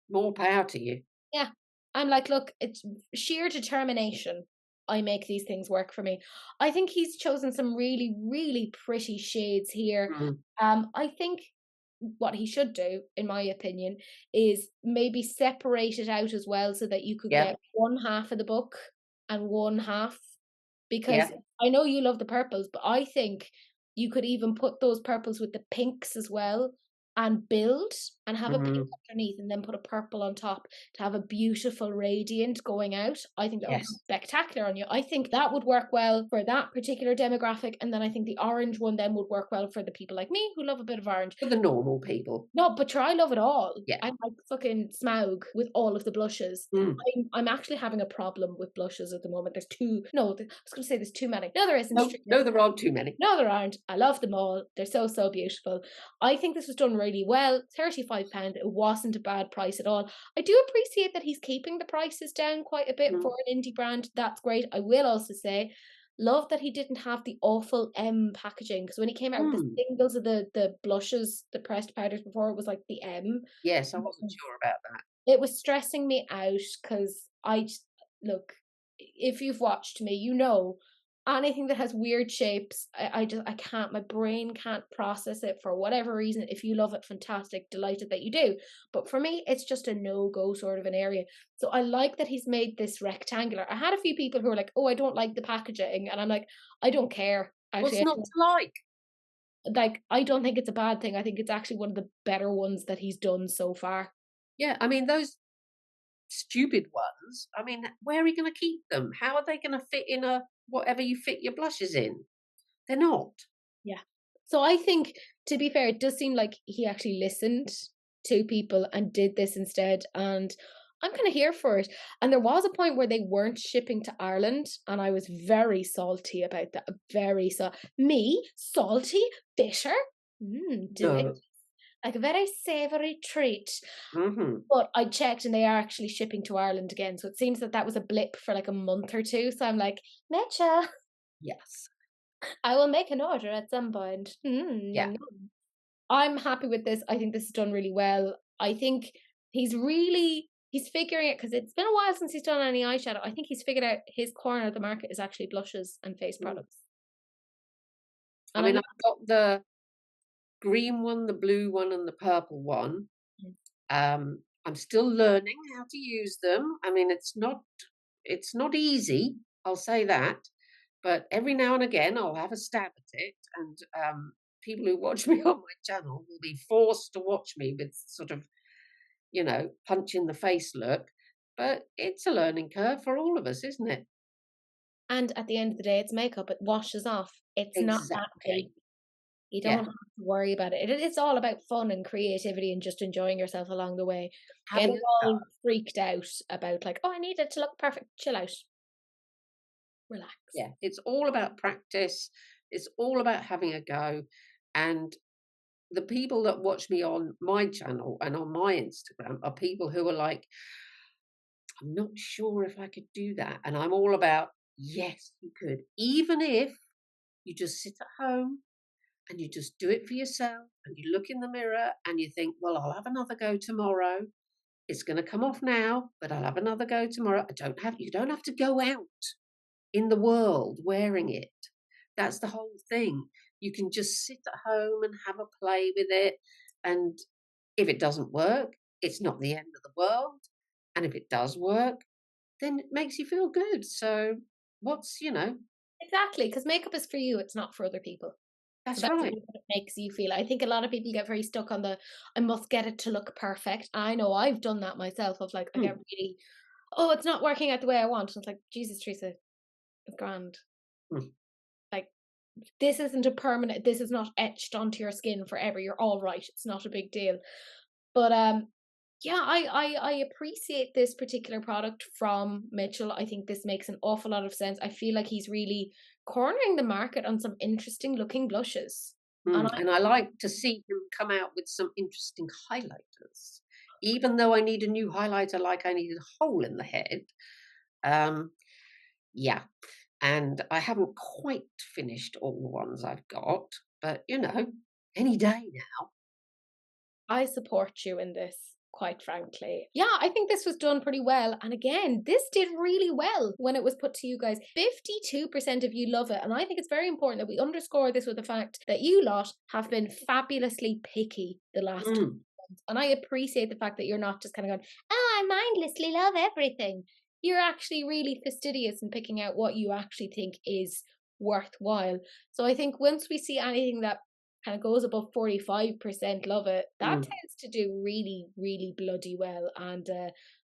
more power to you. yeah. I'm like, look, it's sheer determination. I make these things work for me. I think he's chosen some really, really pretty shades here. Mm. I think what he should do, in my opinion, is maybe separate it out as well so that you could Yeah, get one half of the book and one half. yeah. Because I know you love the purples, but I think you could even put those purples with the pinks as well and build and have a pink Mhm. underneath and then put a purple on top to have a beautiful radiant going out. I think that would look Yes. spectacular on you. I think that would work well for that particular demographic. And then I think the orange one then would work well for the people like me who love a bit of orange. For the normal people. No, but try love it all. Yeah. I'm like fucking Smaug with all of the blushes. Mm. I'm actually having a problem with blushes at the moment. There's too no, I was going to say there's too many. No, there isn't. No, no, there aren't too many. No, there aren't. I love them all. They're so, so beautiful. I think this was done really well. £35. It wasn't a bad price at all. I do appreciate that he's keeping the prices down quite a bit Mm. for an indie brand. That's great. I will also say, love that he didn't have the awful M packaging because when he came out with the Mm. singles of the blushes, the pressed powders before, it was like the M. Yes, I wasn't sure about that. It was stressing me out because look, if you've watched me, you know anything that has weird shapes, I can't, my brain can't process it for whatever reason. If you love it, fantastic, delighted that you do. But for me, it's just a no-go sort of an area. So I like that he's made this rectangular. I had a few people who were like, oh, I don't like the packaging. And I'm like, I don't care. What's Actually, not to like? I don't think it's a bad thing. I think it's actually one of the better ones that he's done so far. Yeah, I mean, those stupid ones, I mean, where are you gonna keep them? How are they gonna fit in a whatever you fit your blushes in? They're not. Yeah. So I think, to be fair, it does seem like he actually listened to people and did this instead. And I'm kind of here for it. And there was a point where they weren't shipping to Ireland, and I was very salty about that. Very me salty, bitter, delicious, No. like a very savoury treat. Mhm. But I checked, and they are actually shipping to Ireland again. So it seems that that was a blip for like a month or two. So I'm like, Mitchell, Yes. I will make an order at some point. Yeah. Yum, yum. I'm happy with this. I think this is done really well. I think he's figuring it because it's been a while since he's done any eyeshadow. I think he's figured out his corner of the market is actually blushes and face Mm. products. I And mean, I've got the green one, the blue one, and the purple one. Mm. I'm still learning how to use them. I mean, it's not easy, I'll say that, but every now and again, I'll have a stab at it, and, people who watch me on my channel will be forced to watch me with sort of, punch in the face look, but it's a learning curve for all of us, isn't it? and at the end of the day, it's makeup. It washes off. It's not that Exactly. deep. You don't Yeah. have to worry about it. It's all about fun and creativity and just enjoying yourself along the way. Having Getting a all go. freaked out about like, oh, I need it to look perfect. Chill out. Relax. Yeah, it's all about practice. It's all about having a go, and the people that watch me on my channel and on my Instagram are people who are like, "I'm not sure if I could do that." And I'm all about, "Yes, you could." Even if you just sit at home and you just do it for yourself and you look in the mirror and you think, "Well, I'll have another go tomorrow. It's gonna come off now, but I'll have another go tomorrow." You don't have to go out in the world wearing it. That's the whole thing. You can just sit at home and have a play with it. And if it doesn't work, it's not the end of the world. And if it does work, then it makes you feel good. So what's. Exactly, because makeup is for you, it's not for other people. So That's that's right. really what it makes you feel. I think a lot of people get very stuck on the I must get it to look perfect. I know I've done that myself of like I get Mm, really, oh, it's not working out the way I want. And it's like, Jesus, Teresa, it's grand. mm. Like this isn't a permanent, this is not etched onto your skin forever. You're all right. It's not a big deal. But yeah, I appreciate this particular product from Mitchell. I think this makes an awful lot of sense. I feel like he's really cornering the market on some interesting looking blushes. And And I like to see him come out with some interesting highlighters. Even though I need a new highlighter like I need a hole in the head. Um, yeah. And I haven't quite finished all the ones I've got, but any day now. I support you in this. quite frankly. Yeah, I think this was done pretty well. And again, this did really well when it was put to you guys. 52% of you love it. And I think it's very important that we underscore this with the fact that you lot have been fabulously picky the last Mm, months. And I appreciate the fact that you're not just kind of going, oh, I mindlessly love everything. You're actually really fastidious in picking out what you actually think is worthwhile. So I think once we see anything that kind of goes above 45% love it, that mm. tends to do really, really bloody well. And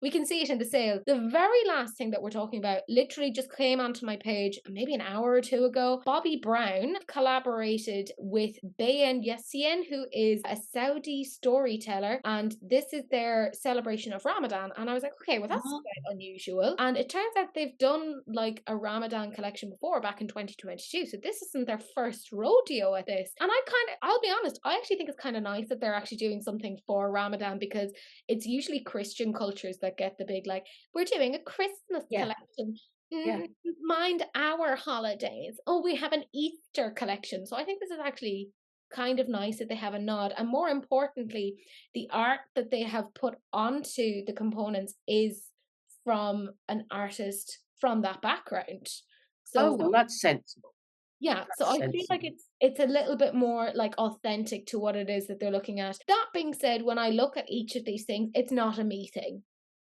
we can see it in the sales. The very last thing that we're talking about literally just came onto my page maybe an hour or two ago. Bobby Brown collaborated with Bayan Yassine, who is a Saudi storyteller, and this is their celebration of Ramadan. And I was like, okay, well, that's Oh, quite unusual. And it turns out they've done like a Ramadan collection before back in 2022. So this isn't their first rodeo at this. And I'll be honest, I actually think it's kind of nice that they're actually doing something for Ramadan, because it's usually Christian cultures that get the big, like, we're doing a Christmas yeah, collection. yeah. Mind our holidays. Oh, we have an Easter collection. So I think this is actually kind of nice that they have a nod. And more importantly, the art that they have put onto the components is from an artist from that background. Oh, So well, that's sensible. yeah, so That's I feel like sensible. it's a little bit more like authentic to what it is that they're looking at. That being said, when I look at each of these things, it's not a me thing.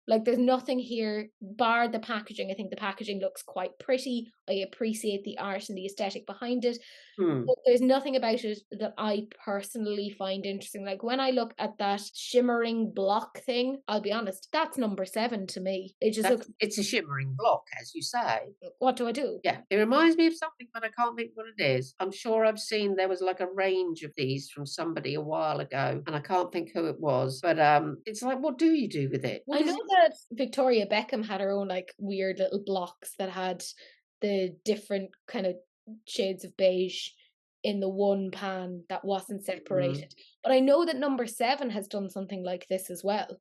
Like there's nothing here bar the packaging. I think the packaging looks quite pretty. I appreciate the art and the aesthetic behind it. Hmm. But there's nothing about it that I personally find interesting. Like when I look at that shimmering block thing, I'll be honest, that's number 7 to me. It just looks, It's a shimmering block, as you say. what do I do? Yeah, it reminds me of something, but I can't think what it is. I'm sure I've seen there was like a range of these from somebody a while ago, and I can't think who it was. But it's like, what do you do with it? What I is know it? that Victoria Beckham had her own like weird little blocks that had the different kind of shades of beige in the one pan that wasn't Mm, separated. But I know that number 7 has done something like this as well. So,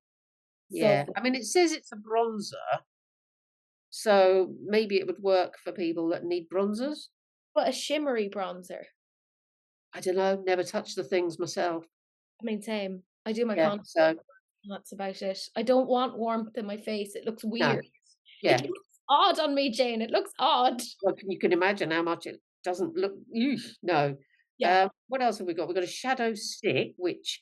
yeah, I mean, it says it's a bronzer, so maybe it would work for people that need bronzers. but a shimmery bronzer. I don't know. Never touched the things myself. I mean, same. I do my Yeah, contour, so and that's about it. I don't want warmth in my face. It looks no, weird. It yeah. looks odd on me, Jane. It looks odd. Well, you can imagine how much it doesn't look. Eesh, no. Yeah. What else have we got? We've got a shadow stick, which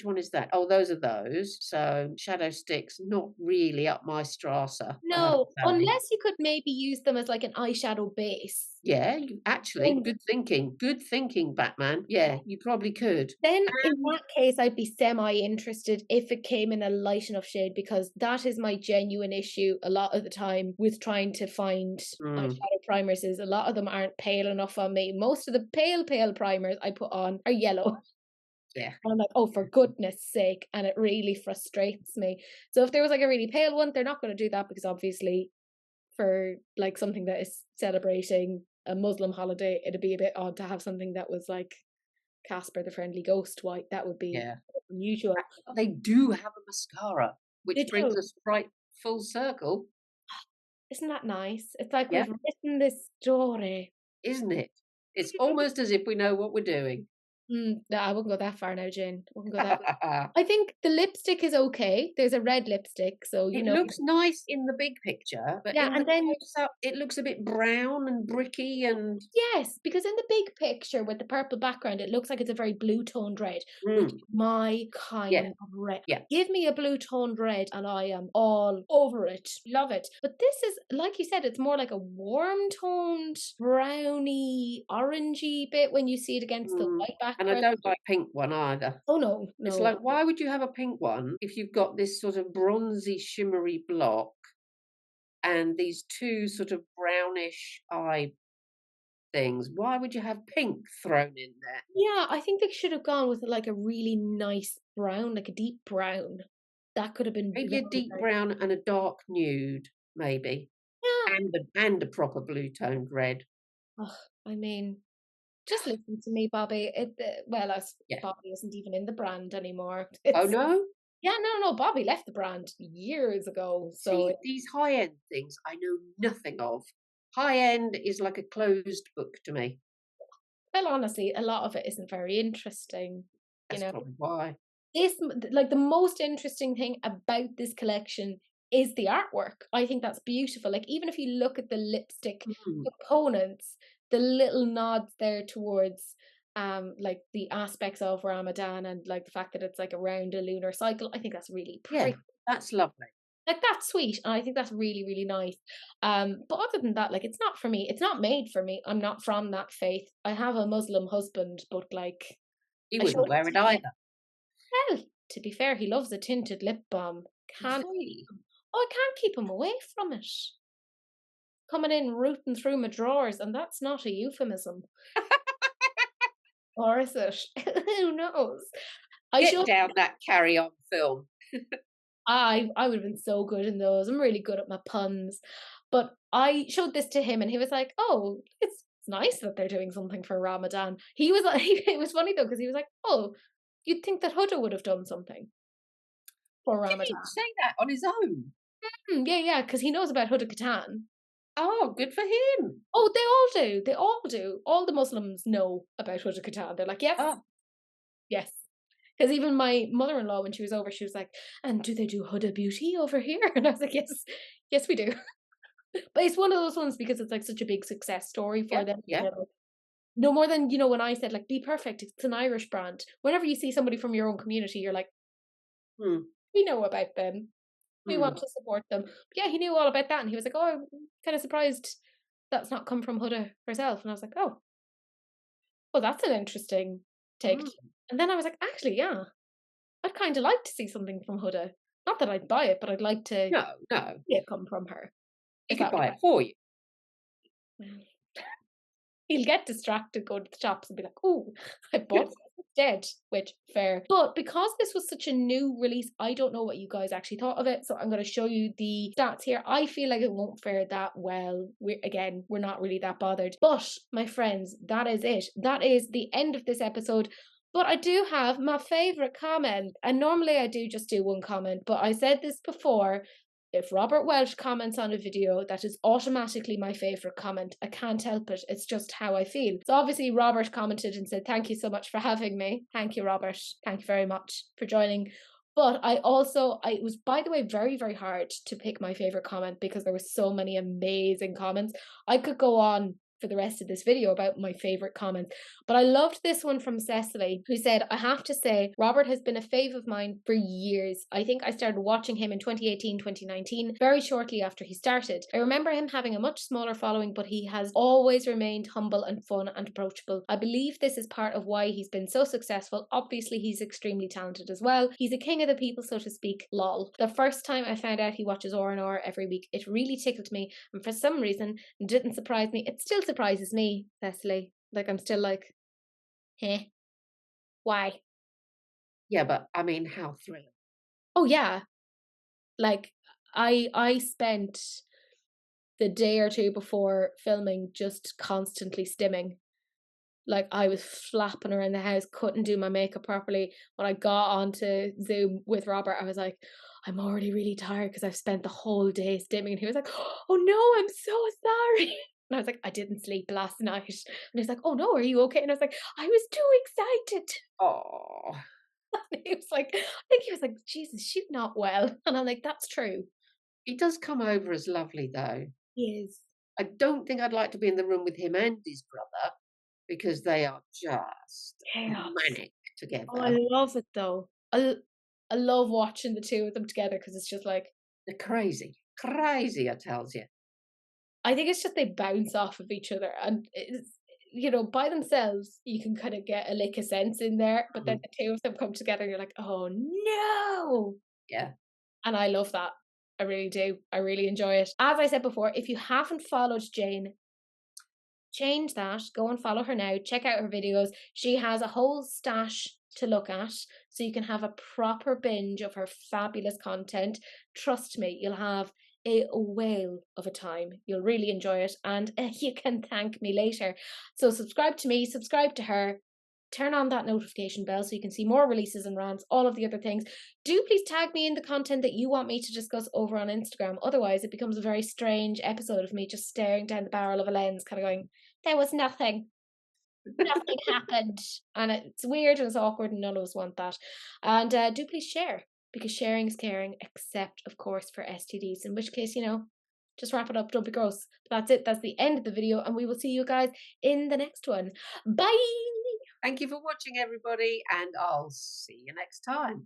one is that? Oh, those are those. So shadow sticks, not really up my strata, I have No, to say. unless you could maybe use them as like an eyeshadow base. Yeah, you actually, Then good thinking. Good thinking, Batman. Yeah, you probably could. Then in And that case, I'd be semi-interested if it came in a light enough shade, because that is my genuine issue a lot of the time with trying to find mm, eyeshadow primers, is a lot of them aren't pale enough on me. Most of the pale primers I put on are yellow. yeah, And I'm like, oh, for goodness sake. And it really frustrates me. So if there was like a really pale one, they're not going to do that, because obviously for like something that is celebrating a Muslim holiday, it'd be a bit odd to have something that was like Casper the Friendly Ghost white. That would be yeah. unusual. But they do have a mascara, They which brings do. us right full circle. Isn't that nice? It's like Yeah, we've written this story. isn't it? It's almost as if we know what we're doing. No, I wouldn't go that far now, Jane. I wouldn't go that. I think the lipstick is okay. There's a red lipstick, so you It know. looks nice in the big picture, but Yeah, in the and then close-up, it looks a bit brown and bricky and yes, because in the big picture with the purple background, it looks like it's a very blue toned red, which is mm, my yeah, kind of red. yeah, Give me a blue toned red and I am all over it. Love it. But this is, like you said, it's more like a warm toned, browny, orangey bit when you see it against the mm, white and I background. don't like pink one either. Oh no, It's no. like, why would you have a pink one if you've got this sort of bronzy, shimmery block and these 2 sort of brownish eye things? Why would you have pink thrown in there? Yeah, I think they should have gone with like a really nice brown, like a deep brown. That could have been Maybe a very, deep very. brown and a dark nude, maybe, Yeah. and a proper blue-toned red. Oh, I mean, just listen to me, Bobby. Well, as Yeah. Bobby isn't even in the brand anymore. Oh, It's no? yeah, no, Bobby left the brand years ago. So, See, these high-end things I know nothing of. High-end is like a closed book to me. well, honestly, a lot of it isn't very interesting. You That's know, probably why. like, the most interesting thing about this collection is the artwork. I think that's beautiful. Like, even if you look at the lipstick Mm, components, the little nods there towards, like, the aspects of Ramadan and, like, the fact that it's, like, around a lunar cycle, I think that's really yeah, pretty. that's lovely. Like, that's sweet, and I think that's really, really nice. But other than that, like, it's not for me. It's not made for me. I'm not from that faith. I have a Muslim husband, but, like, He I wouldn't showed wear it it to him. either. Well, to be fair, he loves a tinted lip balm. Does Can't he? I can't keep him away from it. Coming in rooting through my drawers, and that's not a euphemism. Or is it? Who knows? I Get showed down that Carry On film. I would have been so good in those. I'm really good at my puns. But I showed this to him and he was like, "Oh, it's nice that they're doing something for Ramadan." He was like it was funny though, because he was like, "Oh, you'd think that Huda would have done something for Did he Ramadan." say that on his own? Yeah, yeah, because he knows about Huda Katan. Oh, good for him. Oh, they all do. They all do. All the Muslims know about Huda Katan. They're like, "Yes, Oh, yes." Because even my mother-in-law, when she was over, she was like, "And do they do Huda Beauty over here?" And I was like, "Yes, yes, we do." But it's one of those ones because it's like such a big success story for yeah, them. yeah. No more than, you know, when I said like, "Be Perfect," it's an Irish brand. Whenever you see somebody from your own community, you're like, Hmm, "We know about them. We hmm. want to support them." But yeah, he knew all about that, and he was like, "Oh, I'm kind of surprised that's not come from Huda herself." And I was like, "Oh, well, that's an interesting take." Mm. And then I was like, "Actually, yeah, I'd kind of like to see something from Huda. Not that I'd buy it, but I'd like to No, no. see it come from her." He If could that buy it for you. was he'll get distracted, go to the shops and be like, "Oh, I bought this instead," which fair. But because this was such a new release, I don't know what you guys actually thought of it. So I'm going to show you the stats here. I feel like it won't fare that well. We're not really that bothered. But my friends, that is it. That is the end of this episode. But I do have my favorite comment. And normally I do just do one comment, but I said this before. If Robert Welch comments on a video, that is automatically my favourite comment. I can't help it. It's just how I feel. So obviously Robert commented and said, "Thank you so much for having me." Thank you, Robert. Thank you very much for joining. But it was, by the way, very, very hard to pick my favourite comment because there were so many amazing comments. I could go on for the rest of this video about my favourite comments. But I loved this one from Cecily, who said, "I have to say, Robert has been a fave of mine for years. I think I started watching him in 2018, 2019, very shortly after he started. I remember him having a much smaller following, but he has always remained humble and fun and approachable. I believe this is part of why he's been so successful. Obviously, he's extremely talented as well. He's a king of the people, so to speak, lol. The first time I found out he watches R&R every week, it really tickled me, and for some reason, it didn't surprise me. It still surprises me, Cecily. Like, I'm still like, eh, why?" Yeah, but I mean, how thrilling. Oh yeah, like I spent the day or two before filming just constantly stimming. Like I was flapping around the house, couldn't do my makeup properly. When I got onto Zoom with Robert, I was like, "I'm already really tired because I've spent the whole day stimming." And he was like, "Oh no, I'm so sorry." And I was like, "I didn't sleep last night." And he's like, "Oh no, are you okay?" And I was like, "I was too excited." Oh, And he was like, I think he was like, "Jesus, she's not well." And I'm like, "That's true." he does come over as lovely, though. He is. I don't think I'd like to be in the room with him and his brother because they are just Chaos. manic Oh, I together. love it though. I love watching the two of them together because it's just like, They're crazy. Crazy, I tells you. I think it's just they bounce off of each other, and it's, you know, by themselves you can kind of get a lick of sense in there, but then Mm, the two of them come together, and you're like, "Oh no!" yeah. And I love that. I really do. I really enjoy it. As I said before, if you haven't followed Jane, change that. Go and follow her now. Check out her videos. She has a whole stash to look at, so you can have a proper binge of her fabulous content. Trust me, you'll have a whale of a time. You'll really enjoy it, and you can thank me later. So subscribe to me, subscribe to her. Turn on that notification bell so you can see more releases and rants, all of the other things. Do please tag me in the content that you want me to discuss over on Instagram. Otherwise, it becomes a very strange episode of me just staring down the barrel of a lens, kind of going, "There was nothing." Nothing happened, and it's weird and it's awkward, and none of us want that. And do please share, because sharing is caring, except of course for STDs. In which case, just wrap it up. Don't be gross. But that's it. That's the end of the video, and we will see you guys in the next one. Bye. Thank you for watching, everybody, and I'll see you next time.